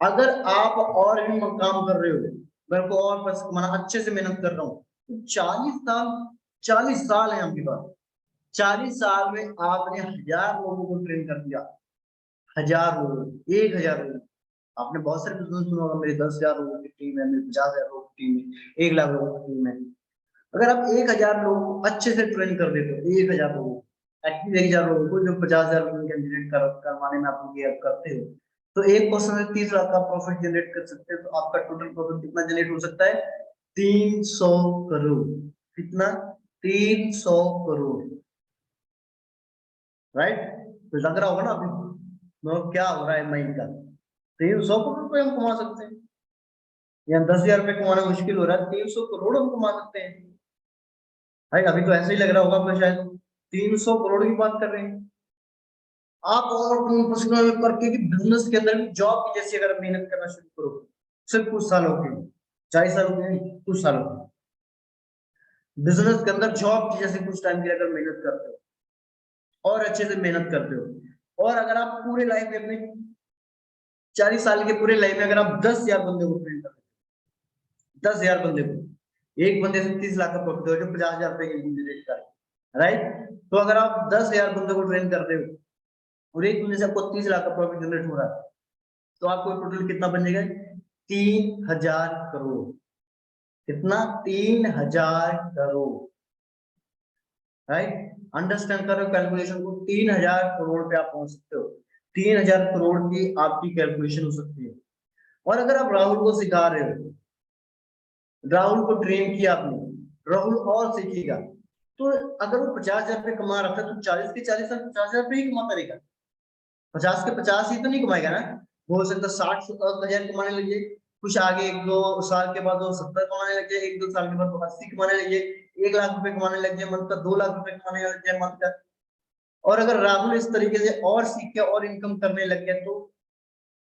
अगर आप और भी काम कर रहे हो, मेरे को और बस कमाना, अच्छे से मेहनत कर रहा हूँ, तो 40 साल है आपके पास। 40 साल में आपने 1000 लोगों को ट्रेन कर दिया, 1000 लोगों, 1000 लोगों। आपने बहुत सारे बिजनेस सुना होगा, मेरी 10,000 लोगों की टीम है, मेरी 50,000 लोगों की टीम है, 1 लाख लोगों की टीम है। अगर आप 1000 लोगों को अच्छे से ट्रेन कर देते हो, 1000 लोगों को, एटलीस्ट 1000 लोगों को जो 50,000 कैंडिडेट करवाने में आप उनकी हेल्प करते हो, तो एक पर्सन से 30 लाख का प्रॉफिट जनरेट कर सकते हैं। तो आपका टोटल प्रॉफिट कितना जनरेट हो सकता है? 300 करोड़। कितना? 300 करोड़, राइट। तो लग रहा होगा ना अभी क्या हो रहा है माइंड का? 300 करोड़ रुपए हम कमा सकते हैं, या 10,000 रुपए कमाना मुश्किल हो रहा है, 300 करोड़ हम कमा सकते हैं, भाई। अभी तो ऐसे ही लग रहा होगा आपको शायद 300 करोड़ की बात कर रहे हैं आप। और पर्सनल करके कि बिजनेस के अंदर भी जॉब की जैसी अगर मेहनत करना शुरू करो, सिर्फ कुछ सालों के लिए, 40 सालों के लिए, कुछ सालों के, बिजनेस के अंदर जॉब की जैसे कुछ टाइम के लिए अगर मेहनत करते हो और अच्छे से मेहनत करते हो, और अगर आप पूरे लाइफ में अपने 40 साल के पूरे लाइफ में अगर आप 10,000 बंदे को ट्रेन करते हो, 10,000 बंदे को, एक बंदे से 30 लाख का प्रॉफिट हो, जो 50,000 रुपए की इनकम जनरेट करे, राइट। तो अगर आप 10,000 बंदे को ट्रेन करते हो और एक बंदे से आपको 30 लाख का प्रॉफिट जनरेट हो रहा है, तो आपको टोटल कितना बनेगा? 3,000 करोड़। कितना? 3,000 करोड़, राइट। अंडरस्टैंड करो कैलकुलेशन को, 3,000 करोड़ पे आप पहुंच सकते हो। 3,000 करोड़ की आपकी कैलकुलेशन हो सकती है। और अगर आप राहुल को सिखा रहे हो, राहुल को ट्रेन किया आपने, राहुल और सीखेगा, तो अगर वो 50,000 रुपये कमा रहा था, तो 40 के 40 साल 50,000 रुपये ही कमाता रहेगा। 50 के 50 ही तो नहीं कमाएगा ना, वो हो सकता है 60,000 कमाने लगे, कुछ आगे 1-2 साल के बाद वो 70 कमाने लग जाए, 1-2 साल के बाद वो 80 कमाने लग जाए, 1 लाख रुपए कमाने लग जाए मंथ का, 2 लाख रुपए कमाने लग जाए मंथ का। और अगर राहुल इस तरीके से और सीख के और इनकम करने लग गया,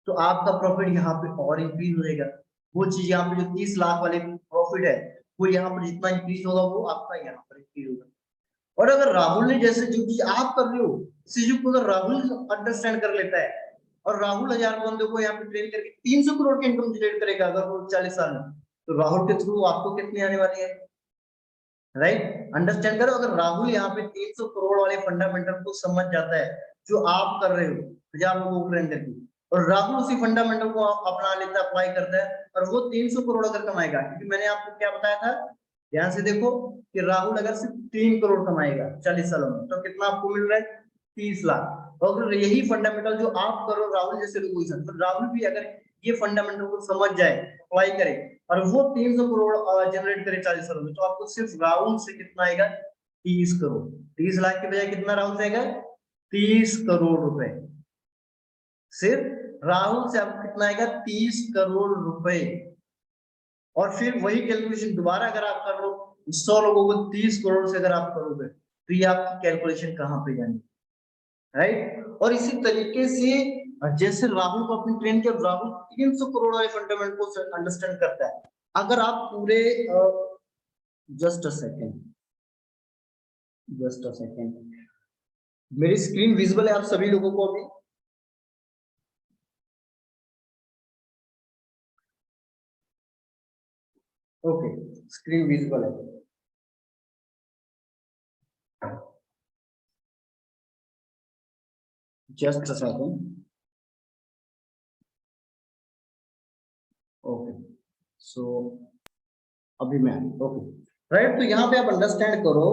तो आपका प्रॉफिट यहाँ पे और इंक्रीज होएगा। वो चीज यहाँ पे जो 30 लाख वाले प्रॉफिट है, वो यहाँ पर जितना इंक्रीज होगा वो आपका यहाँ पर इंक्रीज होगा। और अगर राहुल ने जैसे जो चीज आप कर रहे हो, इस चीज को अगर राहुल अंडरस्टैंड कर लेता है, और राहुल 1000 बंदों को यहाँ पे ट्रेन करके 300 करोड़ की इनकम जनरेट करेगा अगर वो 40 साल में, तो राहुल के थ्रू आपको कितनी आने वाली है, राइट। अंडरस्टैंड करो, अगर राहुल यहाँ पे 300 करोड़ वाले फंडामेंटल को समझ जाता है जो आप कर रहे हो 1000 लोगों को ट्रेन करके, और राहुल उसी फंडामेंटल को अपना लेता है, अप्लाई करता है, और वो 300 करोड़ अगर कमाएगा, क्योंकि मैंने आपको क्या बताया था, ध्यान से देखो कि राहुल अगर सिर्फ 3 करोड़ कमाएगा 40 सालों में, तो कितना आपको मिल रहा है? 30 लाख। और अगर यही फंडामेंटल जो आप करो राहुल जैसे लोगों के साथ, तो राहुल भी अगर ये फंडामेंटल को समझ जाए, अप्लाई करे, और वो 300 करोड़ जनरेट करे 40 सालों में, तो आपको सिर्फ राहुल से कितना आएगा? 30 करोड़। 30 लाख के बजाय कितना राहुल से आएगा? 30 करोड़ रुपए। सिर्फ राहुल से आपको कितना आएगा? 30 करोड़ रुपए। और फिर वही कैलकुलेशन दोबारा अगर आप कर लो, 100 लोगों को 30 करोड़ से अगर आप करोगे, तो ये आपकी कैलकुलेशन कहाँ पे जानी, राइट। और इसी तरीके से जैसे राहुल को अपनी ट्रेन किया, राहुल 300 करोड़ वाले फंडामेंटल को अंडरस्टैंड करता है। अगर आप पूरे just a second, just a second, मेरी स्क्रीन विजिबल है आप सभी लोगों को अभी? ओके, स्क्रीन विजिबल है। Just a second. ओके, सो अभी मैं, ओके, राइट। तो यहाँ पे आप अंडरस्टैंड करो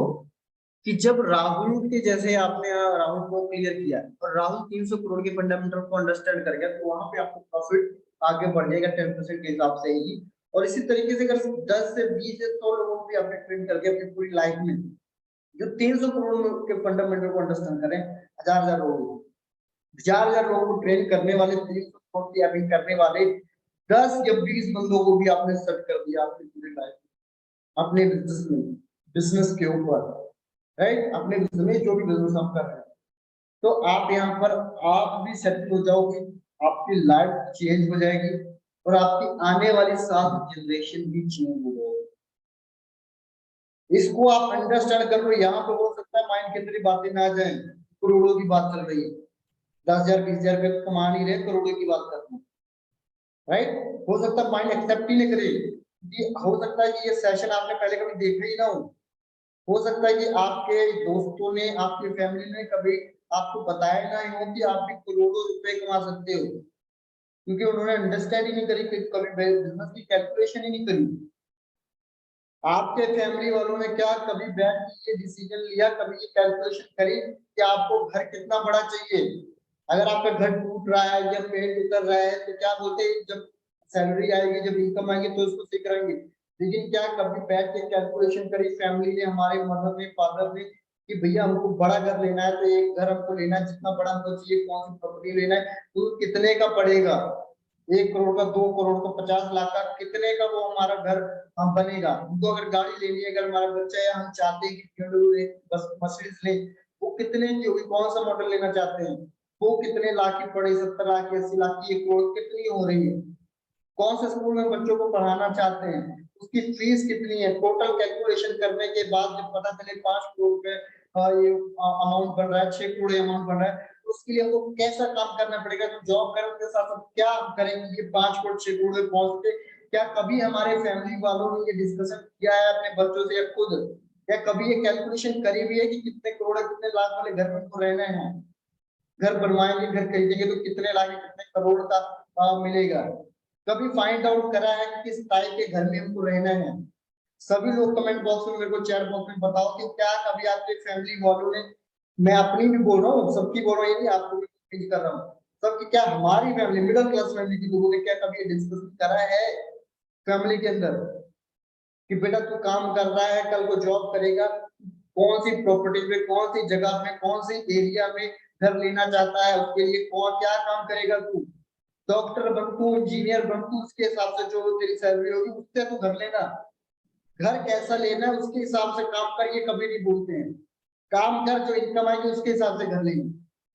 कि जब राहुल के जैसे आपने राहुल को क्लियर किया और राहुल 300 करोड़ के फंडामेंटल को अंडरस्टैंड कर गया, तो वहां पे आपको प्रॉफिट आगे बढ़ जाएगा 10% के हिसाब से ही। और इसी तरीके से अगर 10 से 20 से 100 लोगों को भी आपने ट्रेन करके अपनी पूरी लाइफ में जो 300 करोड़ के फंडामेंटल को अंडरस्टैंड करें, हजार लोगों को ट्रेन करने वाले, 300 करोड़ की अर्निंग करने वाले 10 या 20 बंदों को भी आपने सेट कर दिया अपनी पूरी लाइफ अपने बिजनेस के ऊपर, राइट, अपने बिजनेस में जो भी बिजनेस आप कर रहे हैं, तो आप यहाँ पर आप भी सेटल हो जाओगे, आपकी लाइफ चेंज हो जाएगी और आपकी आने वाली 7 जनरेशन भी चेंज हो जाएगी। इसको आप अंडरस्टैंड कर लो। यहाँ पे हो सकता है माइंड के अंदर ही बातें ना जाए, करोड़ों की बात चल रही है, 10,000 20,000 रुपए कमा नहीं रहे, करोड़ों की बात कर रहे हैं, राइट। हो सकता है माइंड एक्सेप्ट ही नहीं करे, हो सकता है कि ये सेशन आपने पहले कभी देखा ही ना हो सकता है कि आपके दोस्तों ने, आपकी फैमिली ने कभी आपको बताया ना हो कि आप भी करोड़ों रुपए कमा सकते हो, क्योंकि उन्होंने अंडरस्टैंड ही नहीं करी, कभी बिजनेस की कैलकुलेशन ही नहीं करी। आपके फैमिली वालों ने क्या कभी बैठ के ये डिसीजन लिया, कभी ये कैलकुलेशन करी कि आपको घर कितना बड़ा चाहिए? अगर आपका घर टूट रहा है या पेंट उतर रहा है तो क्या बोलते हैं, जब सैलरी आएगी, जब इनकम आएगी तो इसको सही करेंगे। लेकिन क्या कभी बैठ के कैलकुलेशन करी फैमिली ने, हमारे मदर ने, फादर ने, कि भैया हमको बड़ा घर लेना है, तो एक घर हमको लेना है, जितना बड़ा हमको चाहिए, कौन सी प्रॉपर्टी लेना है, तो कितने का पड़ेगा, 1 करोड़ का, 2 करोड़ का, 50 लाख का, कितने का वो हमारा घर हम बनेगा। उनको अगर गाड़ी लेनी है, अगर हमारा बच्चा है, हम चाहते हैं कि बस मर्सिडीज ले, वो कितने की होगी, कौन सा मॉडल लेना चाहते हैं, वो कितने लाख की पड़े, 70 लाख की, 80 लाख की, 1 करोड़ कितनी हो रही है, कौन से स्कूल में बच्चों को पढ़ाना चाहते हैं, उसकी फीस कितनी है, टोटल कैलकुलेशन करने के बाद जब पता चले 5 करोड़ रुपए ये अमाउंट बन रहा है, 6 करोड़ अमाउंट बन रहा है, तो उसके लिए हमको कैसा काम करना पड़ेगा, तो जॉब करने के साथ साथ क्या हम करेंगे ये 5 करोड़ 6 करोड़ में पहुंच के। क्या कभी हमारे फैमिली वालों ने ये डिस्कशन किया है अपने बच्चों से या खुद, या कभी ये कैलकुलेशन करी भी है कि कितने करोड़ कितने लाख वाले घर में उनको रहना है, घर बनवाएंगे, घर खरीदेंगे तो कितने लाख कितने करोड़ का मिलेगा? कभी फाइंड आउट करा है कि किस टाइप के घर में हमको रहना है? सभी लोग कमेंट बॉक्स में, मेरे को चैट बॉक्स में बताओ कि क्या कभी आपके फैमिली वालों ने, मैं अपनी भी बोल रहा हूँ, सबकी बोल रहा हूँ, ये नहीं आपको भी चेंज कर रहा हूँ, सबकी, क्या हमारी फैमिली, मिडिल क्लास फैमिली के लोगों ने क्या कभी डिस्कस करा है फैमिली के अंदर कि बेटा तू काम कर रहा है, कल को जॉब करेगा, कौन सी प्रॉपर्टी पे, कौन सी जगह में, कौन सी एरिया में घर लेना चाहता है, उसके लिए कौन क्या काम करेगा, तू डॉक्टर बन, तू इंजीनियर बन, तू उसके हिसाब से जो तेरी सैलरी होगी उससे तू घर लेना, घर कैसा लेना है उसके हिसाब से काम कर, ये कभी नहीं बोलते हैं। काम कर, जो इनकम आएगी उसके हिसाब से घर लेंगे,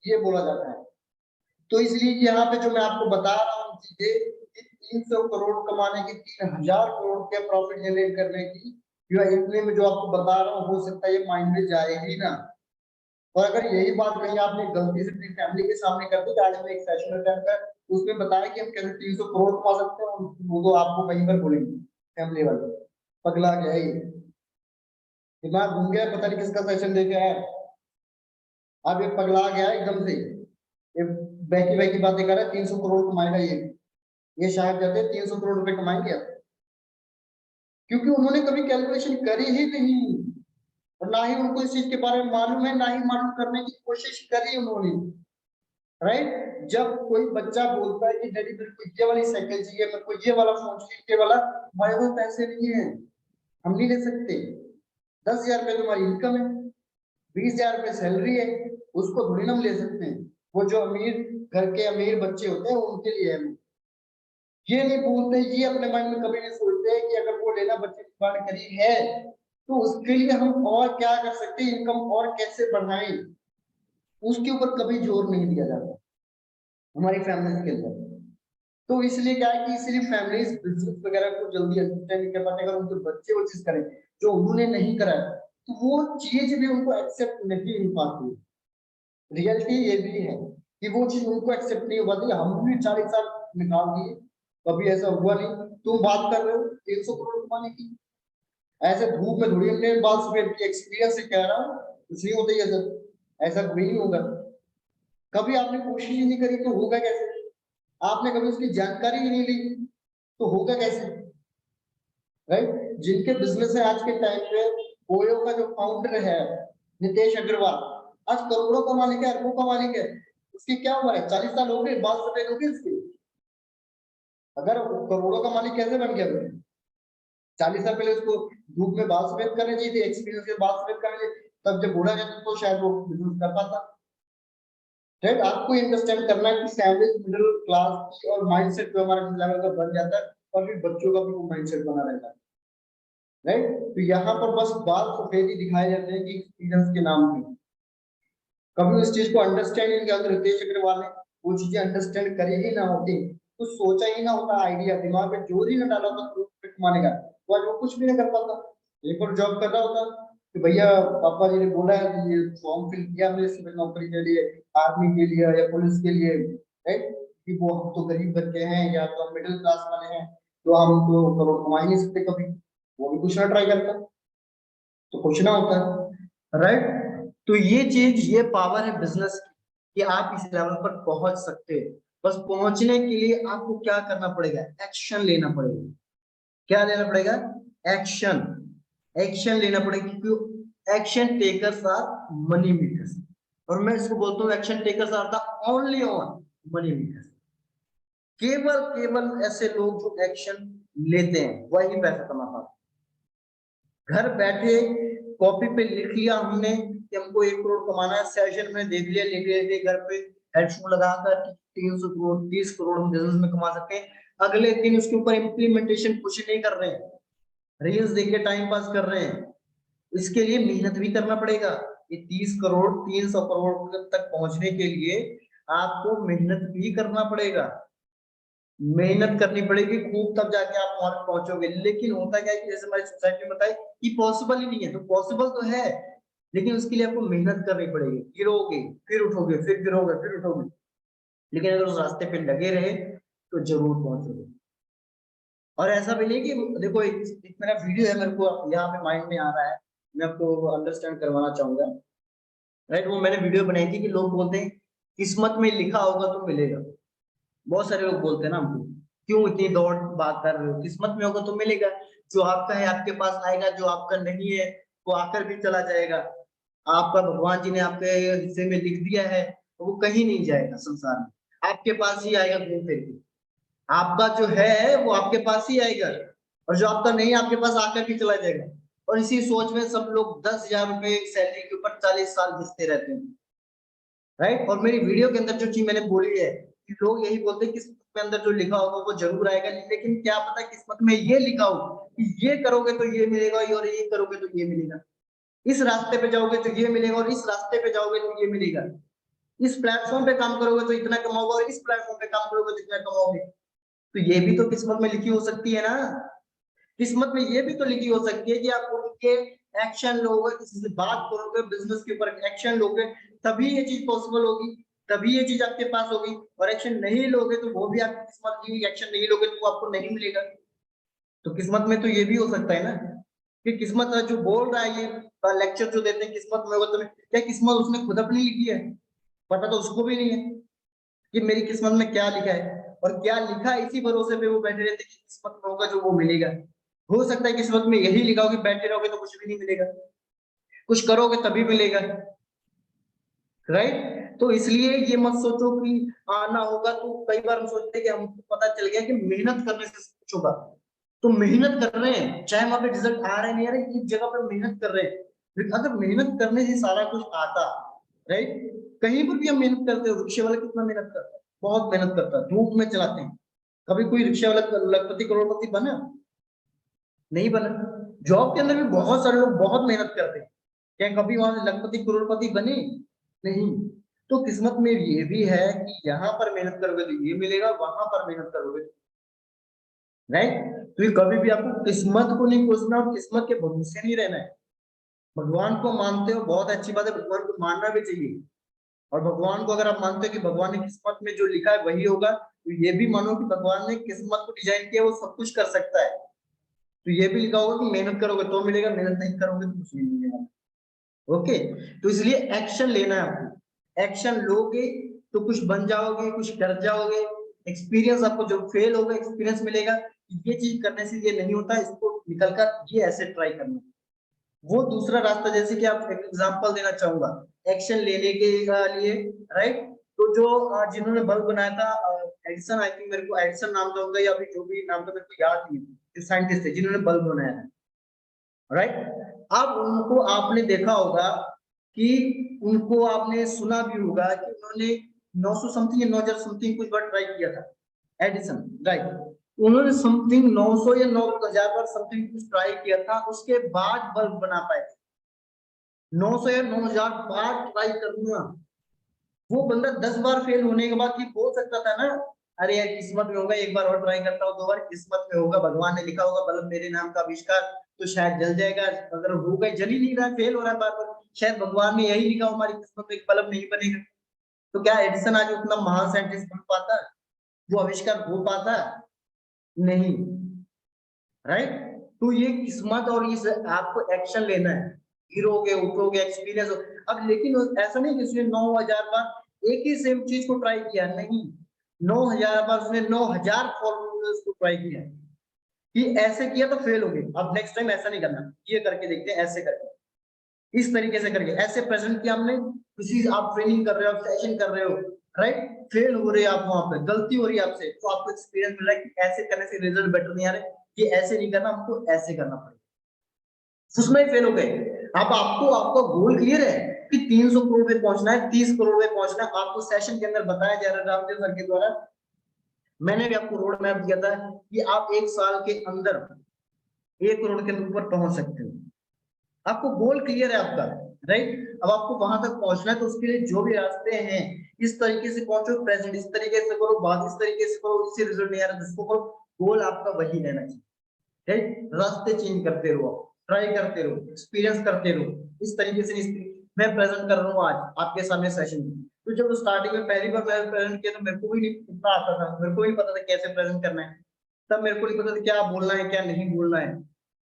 ये बोला जाता है। तो इसलिए यहाँ पे जो मैं आपको बता रहा हूँ चीजें, 300 करोड़ कमाने की, 3000 करोड़ के प्रॉफिट जनरेट करने की, या इतने में जो आपको बता रहा हूँ, हो सकता है ये माइंड में जाएगी ना। और अगर यही बात कहीं आपने गलती से अपनी फैमिली के सामने कर दी, आज में एक सेशन अटेंड कर, उसमें बताया कि हम कैसे 300 करोड़ कमा सकते हैं, वो तो आपको कहीं पर बोलेंगे फैमिली वाले पगला गया है, दिमाग घूम गया, पता नहीं किसका सेशन देके आया, अब ये पगला गया है एकदम से, ये बैकी बैकी बातें कर रहा है, 300 करोड़ कमाएगा ये शायद कहते हैं 300 करोड़ रुपए कमाएंगे, क्योंकि उन्होंने कभी कैलकुलेशन करी ही नहीं, और ना ही उनको इस चीज के बारे में मालूम है, ना ही मालूम करने की कोशिश करी उन्होंने, राइट। जब कोई बच्चा बोलता है कि डैडी मेरे को ये वाली साइकिल चाहिए, मेरे को ये वाला फोन चाहिए, ये वाला, हमारे पास पैसे नहीं है, हम नहीं ले सकते, 10,000 रुपए तुम्हारी इनकम है, 20,000 रुपए सैलरी है, उसको थोड़ी ना हम ले सकते हैं, वो जो अमीर घर के अमीर बच्चे होते हैं उनके लिए है। ये नहीं भूलते, ये अपने मन में कभी नहीं सोचते कि अगर वो लेना बच्चे की बात करी है तो उसके लिए हम और क्या कर सकते हैं, इनकम और कैसे बढ़ाएं, उसके ऊपर कभी जोर नहीं दिया जाता हमारी फैमिली के अंदर। तो इसलिए क्या है कि इसलिए फैमिलीज बिजनेस वगैरह को जल्दी अंडरस्टैंड नहीं कर पाते, अगर उनके बच्चे वो चीज करें जो उन्होंने नहीं करा है तो वो चीज भी उनको एक्सेप्ट नहीं हो पाती। रियलिटी ये भी है कि वो चीज उनको एक्सेप्ट नहीं हो पाती। हम भी 40 साल निकाल दिए, कभी ऐसा हुआ नहीं। तुम बात कर रहे हो 300 करोड़ कमाने की, ऐसे धूप में थोड़ी हमने बात सफेद की, एक्सपीरियंस से कह रहा हूँ, कुछ नहीं होता है सर, ऐसा कभी नहीं होगा। कभी आपने कोशिश ही नहीं करी तो होगा कैसे? आपने कभी उसकी जानकारी ही नहीं ली तो होगा कैसे, राइट। जिनके बिजनेस है आज के टाइम पे, ओयो का जो फाउंडर है नितेश अग्रवाल, आज करोड़ों का मालिक है, अरबों का मालिक है। उसकी क्या उम्र है? 40 साल हो गए, बाल सफेद हो गए उसके। अगर करोड़ों का मालिक कैसे बन गया? 40 साल पहले उसको धूप में बाल सफेद करने चाहिए थे, एक्सपीरियंस के बाल सफेद करने चाहिए, तब जब बूढ़ा जाता तो शायद वो बिजनेस कर पाता। राइट, आपको अंडरस्टैंड करना है कि सैंडविच मिडिल क्लास और माइंडसेट जो हमारा जिस लेवल का बन जाता है, और फिर बच्चों का भी वो माइंडसेट बना रहता है। राइट, तो यहाँ पर बस बाल सफेद ही दिखाए जाते हैं कि एक्सपीरियंस के नाम पे। कभी उस चीज को अंडरस्टैंड नहीं किया, अगर रितेश अग्रवाल ने वो चीजें अंडरस्टैंड करी ही ना होती, तो सोचा ही ना होता, आइडिया दिमाग में जोर ही ना डाला होता प्रॉफिट कमाने का, तो आज वो कुछ भी नहीं कर पाता। एक और जॉब कर रहा होता कि भैया पापा जी ने बोला है कि ये फॉर्म फिल किया हमने सिविल नौकरी के लिए, आर्मी के लिए या पुलिस के लिए, राइट, कि वो हम तो गरीब घर के हैं या तो हम मिडिल क्लास वाले हैं, तो हम तो करोड़ कमा ही नहीं सकते कभी, वो भी कुछ ना ट्राई करता, तो कुछ ना होता है। राइट, तो ये चीज, ये पावर है बिजनेस की कि आप इस लेवल पर पहुंच सकते हो। बस पहुंचने के लिए आपको क्या करना पड़ेगा, एक्शन लेना पड़ेगा। क्या लेना पड़ेगा, एक्शन। एक्शन लेना पड़ेगा, क्योंकि action takers are money makers, और मैं इसको बोलता हूँ action takers are the only on money makers. केवल केवल ऐसे लोग जो एक्शन लेते हैं वही पैसा कमा पाते। घर बैठे कॉपी पे लिख लिया हमने कि हमको 1 करोड़ कमाना है, सेशन में देख लिया, लिख लिया घर पे हेडफोन लगाकर 300 करोड़ 30 करोड़ हम बिजनेस में कमा सकते हैं, अगले दिन उसके ऊपर इम्प्लीमेंटेशन कुछ नहीं कर रहे हैं, रील्स देख के टाइम पास कर रहे हैं। इसके लिए मेहनत भी करना पड़ेगा। ये 30 करोड़ 300 करोड़ तक पहुंचने के लिए आपको मेहनत भी करना पड़ेगा, मेहनत करनी पड़ेगी खूब, तब जाके आप वहां पहुंचोगे। लेकिन होता क्या है कि जैसे हमारी सोसाइटी में बताए कि पॉसिबल ही नहीं है, तो पॉसिबल तो है, लेकिन उसके लिए आपको मेहनत करनी पड़ेगी, गिरोगे फिर उठोगे, फिर गिरोगे फिर उठोगे, लेकिन अगर उस रास्ते पे लगे रहे तो जरूर पहुंचोगे। और ऐसा भी नहीं कि देखो एक मेरा वीडियो है, मेरे को यहाँ पे माइंड में आ रहा है, मैं आपको अंडरस्टैंड करवाना चाहूंगा। राइट, वो मैंने वीडियो बनाई थी कि लोग बोलते हैं किस्मत में लिखा होगा तो मिलेगा। बहुत सारे लोग बोलते हैं ना हमको, क्यों इतनी दौड़ भाग कर रहे हो, किस्मत में होगा तो मिलेगा, जो आपका है आपके पास आएगा, जो आपका नहीं है वो आकर भी चला जाएगा। आपका भगवान जी ने आपके हिस्से में लिख दिया है तो वो कहीं नहीं जाएगा संसार में, आपके पास ही आएगा घूम फिर के। आपका जो है वो आपके पास ही आएगा, और जो आपका नहीं आपके पास आकर भी चला जाएगा। और इसी सोच में सब लोग 10,000 रुपए सैलरी के ऊपर 40 साल घिसते रहते हैं। राइट, और मेरी वीडियो के अंदर जो चीज मैंने बोली है कि लोग यही बोलते हैं किस्मत के अंदर जो लिखा होगा वो जरूर आएगा, लेकिन क्या पता किस्मत में ये लिखा हो कि ये करोगे तो ये मिलेगा, और ये करोगे तो ये मिलेगा, इस रास्ते पे जाओगे तो ये मिलेगा, और इस रास्ते पे जाओगे तो ये मिलेगा, इस प्लेटफॉर्म पे काम करोगे तो इतना कमाओगे, और इस प्लेटफॉर्म पे काम करोगे तो इतना कमाओगे। तो ये भी तो किस्मत में लिखी हो सकती है ना। किस्मत में ये भी तो लिखी हो सकती है कि आप उठ के एक्शन लोगे, किसी से बात करोगे, बिजनेस के ऊपर एक्शन लोगे, तभी ये चीज पॉसिबल होगी, तभी ये चीज आपके पास होगी। और एक्शन नहीं लोगे तो वो भी आपकी किस्मत की, एक्शन नहीं लोगे तो वो आपको नहीं मिलेगा। तो किस्मत में तो ये भी हो सकता है ना कि किस्मत जो बोल रहा है, ये लेक्चर जो देते हैं किस्मत में होगा, तो क्या किस्मत उसने खुद अपनी लिखी है? पता तो उसको भी नहीं है कि मेरी किस्मत में क्या लिखा है, और क्या लिखा है इसी भरोसे पे वो बैठे रहते हैं कि किस्मत में होगा जो वो मिलेगा। हो सकता है किस्मत में यही लिखा हो कि बैठे रहोगे तो कुछ भी नहीं मिलेगा, कुछ करोगे तभी मिलेगा। राइट, तो इसलिए ये मत सोचो कि आना होगा, तो कई बार हम सोचते हैं कि हमको पता चल गया कि मेहनत करने से सब कुछ होगा, तो मेहनत कर रहे हैं, चाहे वहां पे रिजल्ट आ रहे नहीं आ रहे, एक जगह पर मेहनत कर रहे हैं। लेकिन अगर मेहनत करने से सारा कुछ आता, राइट, कहीं पर भी हम मेहनत करते हो, रिक्शे वाला कितना मेहनत करता है, बहुत मेहनत करता है, धूप में चलाते हैं। कभी कोई रिक्शा वाला लखपति करोड़पति बना? नहीं बना। जॉब के अंदर भी बहुत सारे लोग बहुत मेहनत करते हैं, क्या कभी वहां से लखपति करोड़पति बने? नहीं। तो किस्मत में ये भी है कि यहाँ पर मेहनत करोगे तो ये मिलेगा, वहां पर मेहनत करोगे, राइट। तो ये कभी भी आपको किस्मत को नहीं कोसना और किस्मत के भरोसे नहीं रहना है। भगवान को मानते हो बहुत अच्छी बात है, भगवान को मानना भी चाहिए। और भगवान को अगर आप मानते हो कि भगवान ने किस्मत में जो लिखा है वही होगा, तो ये भी मानो कि भगवान ने किस्मत को डिजाइन किया, वो सब कुछ कर सकता है। तो ये भी लिखा होगा कि मेहनत करोगे तो मिलेगा, मेहनत नहीं करोगे तो कुछ नहीं मिलेगा। ओके, तो इसलिए एक्शन लेना है आपको, एक्शन लोगे तो कुछ बन जाओगे, कुछ कर जाओगे। एक्सपीरियंस आपको जब फेल होगा एक्सपीरियंस मिलेगा, ये चीज करने से ये नहीं होता, इसको निकल कर ये ऐसे ट्राई करना। वो दूसरा रास्ता, जैसे कि आप एक एग्जांपल देना चाहूंगा एक्शन लेने के लिए, राइट, तो जो जिन्होंने बल्ब बनाया था एडिसन, आई थिंक मेरे को एडिसन नाम था उनका, या अभी जो भी नाम था मेरे को याद नहीं, जो साइंटिस्ट थे जिन्होंने बल्ब बनाया था, राइट। अब उनको आपने देखा होगा कि उनको आपने सुना भी होगा कि उन्होंने 900 समथिंग या 9000 समथिंग कुछ बार ट्राई किया था, एडिसन, राइट। उन्होंने समथिंग 900 या 9000 बार समथिंग कुछ ट्राई किया था, उसके बाद बल्ब बना पाए। 900 या 9000 बार ट्राई करना, वो बंदा 10 बार फेल होने के बाद ये बोल सकता था ना, अरे यार किस्मत में होगा, एक बार और ट्राई करता हूँ, 2 बार किस्मत में होगा, भगवान ने लिखा होगा बल्ब मेरे नाम का आविष्कार, तो शायद जल जाएगा। अगर हो गए, जल ही नहीं रहा, फेल हो रहा है बार बार, शायद भगवान ने यही लिखा हमारी किस्मत में बल्ब नहीं बनेगा। तो क्या एडिसन आज उतना महान साइंटिस्ट बन पाता, वो आविष्कार हो पाता? नहीं, राइट। तो ये किस्मत और इस आपको एक्शन लेना है, गिरोगे उठोगे, एक्सपीरियंस। अब लेकिन ऐसा नहीं कि उसने 9000 बार एक ही सेम चीज को ट्राई किया, नहीं, 9000 बार उसने 9000 फॉर्मूले को ट्राई किया, कि ऐसे किया तो फेल हो गए, अब नेक्स्ट टाइम ऐसा नहीं करना, ये करके देखते हैं, ऐसे करके, इस तरीके से करके ऐसे प्रेजेंट किया हमने। किसी आप ट्रेनिंग कर रहे हो, सेशन कर रहे हो, राइट, फेल हो रहे हैं आप, वहां पे गलती हो रही है आपसे, तो आपको एक्सपीरियंस मिला कि ऐसे करने से रिजल्ट बेटर नहीं आ रहे, कि ऐसे नहीं करना, हमको ऐसे करना पड़ेगा, उसमें फेल हो गए। अब आपको आपका गोल क्लियर है कि 300 करोड़ पे पहुंचना है, 30 करोड़ पे पहुंचना है, आपको सेशन के अंदर बताया जा रहा है रामदेव सर के द्वारा, मैंने भी आपको रोड मैप दिया था कि आप 1 साल के अंदर 1 करोड़ के ऊपर पहुंच सकते हो। आपको गोल क्लियर है आपका, राइट। अब आपको वहां तक पहुंचना है, तो उसके लिए जो भी रास्ते हैं, इस तरीके से पहुंचो, प्रेजेंट इस तरीके से करो, बात इस तरीके से करो, इससे रिजल्ट नहीं आ रहा जिसको करो, गोल आपका वही रहना चाहिए, राइट। रास्ते चेंज करते रहो, ट्राई करते रहो, एक्सपीरियंस करते रहो, इस तरीके से मैं प्रेजेंट कर रहा हूँ आज आपके सामने सेशन में। तो जब स्टार्टिंग में पहली बार मैं प्रेजेंट किया, तो मेरे को भी नहीं इतना आता था, मेरे को भी पता था कैसे प्रेजेंट करना है, तब मेरे को नहीं पता था क्या बोलना है क्या नहीं बोलना है।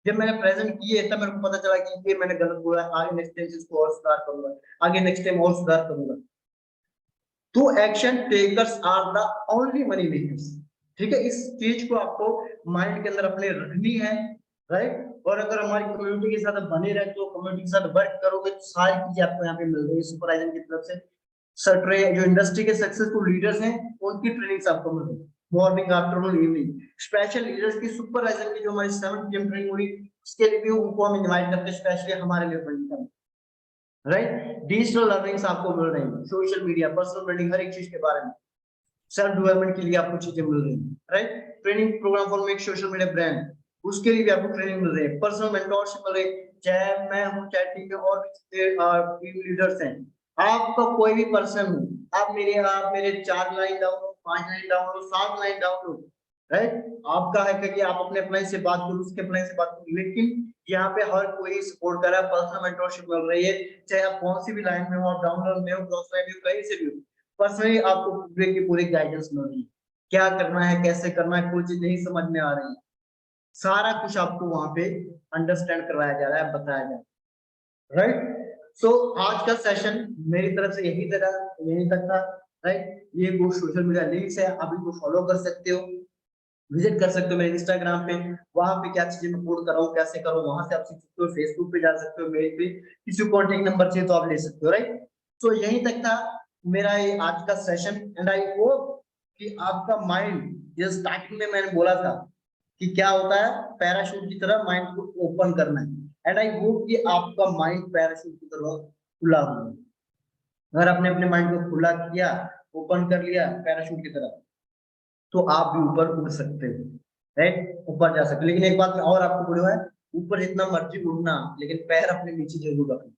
जब मैंने प्रेजेंट किए तब मेरे को पता चला कि ये मैंने गलत बोला, आगे नेक्स्ट टाइम इसको और सुधार करूंगा, आगे नेक्स्ट टाइम और सुधार करूंगा। तो action takers are the only money makers, ठीक है। इस चीज को आपको माइंड के अंदर अपने रखनी है, राइट। और अगर हमारी कम्युनिटी के साथ बने रहे, तो कम्युनिटी के साथ वर्क करोगे, तो सारी चीजें आपको यहाँ पे मिल रही है सुपरवाइजर की तरफ से। सर जो इंडस्ट्री के सक्सेसफुल लीडर्स हैं, उनकी ट्रेनिंग आपको मिल रही है, morning afternoon evening. Special leaders की, सुपरवाइजर की जो हमारी 7 PM ट्रेनिंग हो रही, उसके लिए भी उनको हम इनवाइट करते हैं, स्पेशली हमारे लिए ट्रेनिंग करते हैं, राइट। डिजिटल लर्निंग्स आपको मिल रही है, सोशल मीडिया, पर्सनल ब्रांडिंग, हर एक चीज के बारे में, सेल्फ डेवलपमेंट के लिए आपको चीजें मिल रही है, right. Training programme for make social media brand, उसके लिए भी आपको ट्रेनिंग मिल रही है, पर्सनल मेंटोरशिप मिल रही है, चाहे मैं हूँ, चाहे टीम में और भी टीम लीडर्स हैं, आपका कोई भी पर्सन हो, आप मेरे 4 लाइन डाउन हो, 5 लाइन डाउन हो, 7 लाइन डाउन हो, राइट। आपका है कि आप अपने अप्लाई से बात करो, उसके अप्लाई से बात करो, लेकिन यहाँ पे हर कोई सपोर्ट कर रहा है, पर्सनल मेंटोरशिप मिल रही है, चाहे आप कौन सी भी लाइन में हो, आप डाउन में हो, क्रॉस लाइन में हो, कहीं से भी हो, पर्सनली आपको पूरे की पूरी गाइडेंस मिल रही है, क्या करना है, कैसे करना है, कोई चीज नहीं समझ में आ रही है, सारा कुछ आपको वहां पे अंडरस्टैंड करवाया जा रहा है, बताया जा रहा है, राइट। सो आज का सेशन मेरी तरफ से यही तक था, राइट। ये वो सोशल मीडिया लिंक्स है, आप इनको फॉलो कर सकते हो, विजिट कर सकते हो मेरे इंस्टाग्राम पे, वहां पे क्या चीजें मैं पोस्ट कर रहा हूँ, कैसे करो, वहां से आप सीख सकते हो, फेसबुक पे जा सकते हो, मेरे पे किसी को कॉन्टेक्ट नंबर चाहिए तो आप ले सकते हो, राइट। तो यही तक था मेरा ये आज का सेशन, एंड आई होप कि आपका माइंड, जो स्टार्टिंग में मैंने बोला था कि क्या होता है, पैराशूट की तरह माइंड को ओपन करना है, एंड आई होप कि आपका माइंड पैराशूट की तरह खुला हो। अगर आपने अपने माइंड को खुला किया, ओपन कर लिया पैराशूट की तरह, तो आप भी ऊपर उड़ सकते हो, राइट, ऊपर जा सकते। लेकिन एक बात और आपको बोलूँ है, ऊपर जितना मर्जी उड़ना, लेकिन पैर अपने नीचे जरूर रखना,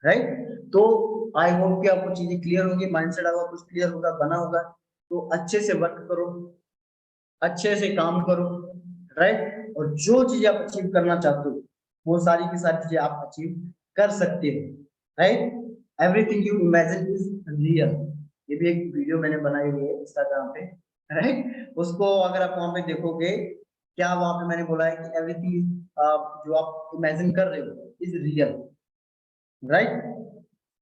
राइट। तो आई होप कि आपको चीजें क्लियर होंगी, माइंडसेट आपका कुछ क्लियर होगा, बना होगा, तो अच्छे से वर्क करो, अच्छे से काम करो, राइट। और जो चीजें आप अचीव करना चाहते हो, वो सारी की सारी चीजें आप अचीव कर सकते हो, right. Everything you imagine is real, ये भी एक वीडियो मैंने बनाई हुई है इंस्टाग्राम पे, राइट। उसको अगर आप वहां पे देखोगे, क्या वहां पे मैंने बोला है कि एवरीथिंग जो आप इमेजिन कर रहे हो इज रियल, राइट।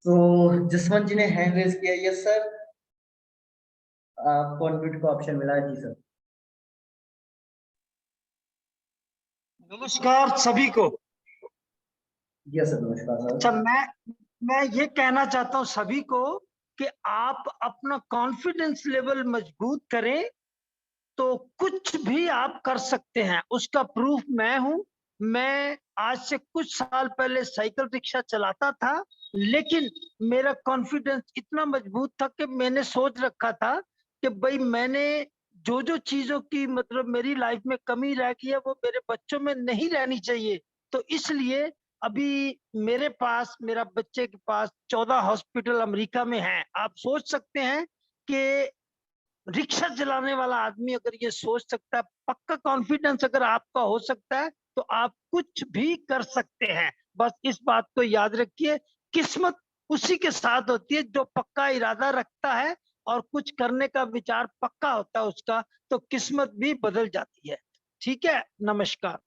तो जसवंत जी ने हैंड रेज किया, यस सर, आपको अनम्यूट का ऑप्शन मिला है, जी सर। नमस्कार सभी को। यस सर, नमस्कार सर। अच्छा, मैं ये कहना चाहता हूँ सभी को कि आप अपना कॉन्फिडेंस लेवल मजबूत करें तो कुछ भी आप कर सकते हैं। उसका प्रूफ मैं हूँ। मैं आज से कुछ साल पहले साइकिल रिक्शा चलाता था, लेकिन मेरा कॉन्फिडेंस इतना मजबूत था कि मैंने सोच रखा था कि भाई मैंने जो चीजों की मतलब मेरी लाइफ में कमी रह गई है वो मेरे बच्चों में नहीं रहनी चाहिए। तो इसलिए अभी मेरा बच्चे के पास 14 हॉस्पिटल अमेरिका में है। आप सोच सकते हैं कि रिक्शा चलाने वाला आदमी अगर ये सोच सकता है, पक्का कॉन्फिडेंस अगर आपका हो सकता है, तो आप कुछ भी कर सकते हैं। बस इस बात को याद रखिए, किस्मत उसी के साथ होती है जो पक्का इरादा रखता है और कुछ करने का विचार पक्का होता है उसका, तो किस्मत भी बदल जाती है। ठीक है? नमस्कार।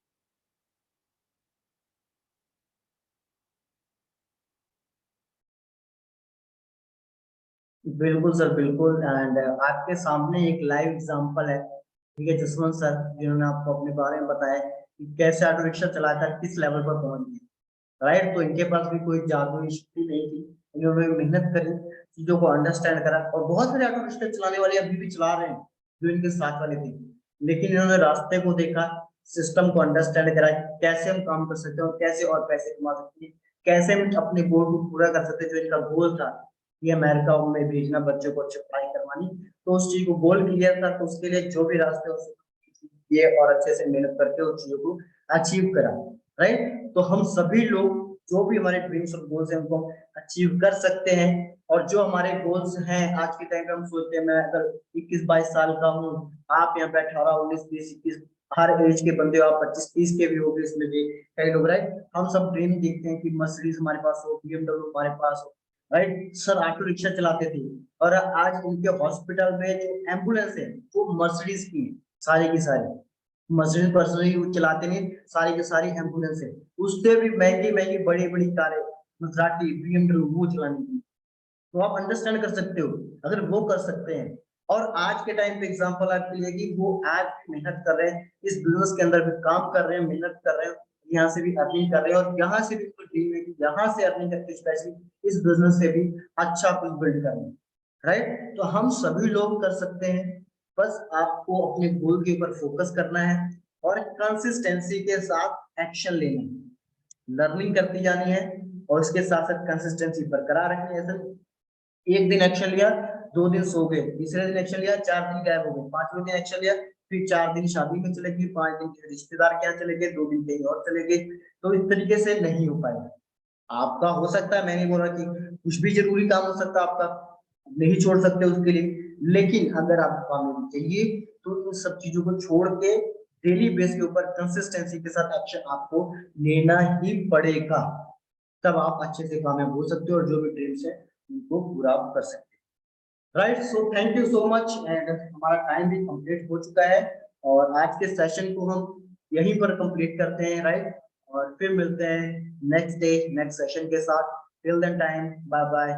बिल्कुल सर, बिल्कुल। एंड आपके सामने एक लाइव एग्जांपल है, ठीक है, जसवंत सर, जिन्होंने आपको अपने बारे में बताया कि कैसे ऑटो रिक्शा चलाकर किस लेवल पर पहुंच गए। राइट, तो इनके पास भी कोई जादुई शक्ति नहीं थी। इन्होंने मेहनत करी, चीजों को अंडरस्टैंड करा, और बहुत सारे ऑटो रिक्शा चलाने वाले अभी भी चला रहे हैं जो इनके साथ वाले थे। लेकिन इन्होंने रास्ते को देखा, सिस्टम को अंडरस्टैंड करा कि कैसे हम काम कर सकते हैं और कैसे और पैसे कमा सकते हैं, कैसे हम अपने गोल को पूरा कर सकते हैं। जो इनका गोल था ये अमेरिका में भेजना बच्चों को अच्छी पढ़ाई करवानी, तो उस चीज को गोल क्लियर था, तो उसके लिए जो भी रास्ते हो ये और अच्छे से मेहनत करके उस चीजों को अचीव करा। राइट, तो हम सभी लोग जो भी हमारे ड्रीम्स और गोल्स हैं उनको अचीव कर सकते हैं। और जो हमारे गोल्स हैं आज के टाइम पे, हम सोचते हैं मैं अगर 21-22 साल का हूँ, आप यहाँ पे 18-19-20-21 हर एज के बंदे हो, आप 25-30 के भी हो गए इसमें भी कई लोग। राइट, हम सब ड्रीम देखते हैं कि मर्सिडीज हमारे पास हो, BMW हमारे पास हो। राइट सर, ऑटो रिक्शा चलाते थे और आज उनके हॉस्पिटल में जो एम्बुलेंस है वो मर्सिडीज की है, सारी की सारी। मर्सिडीज पर्सनली चलाते नहीं, सारी की सारी एम्बुलेंस है। उससे भी महंगी महंगी बड़ी बड़ी कारें, मसराटी, BMW वो चलाने की। तो आप अंडरस्टैंड कर सकते हो, अगर वो कर सकते हैं। और आज के टाइम पे एग्जांपल आपके लिए कि वो आज भी मेहनत कर रहे हैं, इस बिजनेस के अंदर भी काम कर रहे हैं, मेहनत कर रहे हैं, यहाँ से भी अर्निंग कर रहे हैं, और यहाँ से भी कुछ ड्रीम है कि यहाँ से अर्निंग करके स्पेशली इस बिजनेस से भी अच्छा कुछ बिल्ड करना है। राइट, तो हम सभी लोग कर सकते हैं। बस आपको अपने गोल के ऊपर फोकस करना है और कंसिस्टेंसी के साथ एक्शन लेना है, लर्निंग करती जानी है, और उसके साथ साथ कंसिस्टेंसी बरकरार रखनी है। ऐसा एक दिन एक्शन लिया, 2 दिन सो गए, तीसरे दिन एक्शन लिया, 4 दिन गायब हो गए, पांचवें दिन एक्शन लिया, फिर 4 दिन शादी में चले गए, 5 दिन किसी रिश्तेदार के यहाँ चले गए, 2 दिन कहीं और चले गए। तो इस तरीके से नहीं हो पाएगा। आपका हो सकता है, मैं नहीं बोल रहा कि कुछ भी जरूरी काम हो सकता है आपका, नहीं छोड़ सकते उसके लिए, लेकिन अगर आपको कामयाबी चाहिए तो इन सब चीजों को छोड़ के डेली बेस के ऊपर कंसिस्टेंसी के साथ एक्शन आपको लेना ही पड़ेगा। तब आप अच्छे से कामयाब हो सकते हो और जो भी ड्रीम्स है उनको पूरा कर सकते हैं। Right, so thank you so much. And हमारा टाइम भी कंप्लीट हो चुका है, और आज के सेशन को हम यहीं पर कंप्लीट करते हैं। राइट, और फिर मिलते हैं नेक्स्ट डे नेक्स्ट सेशन के साथ। Till then time, bye bye.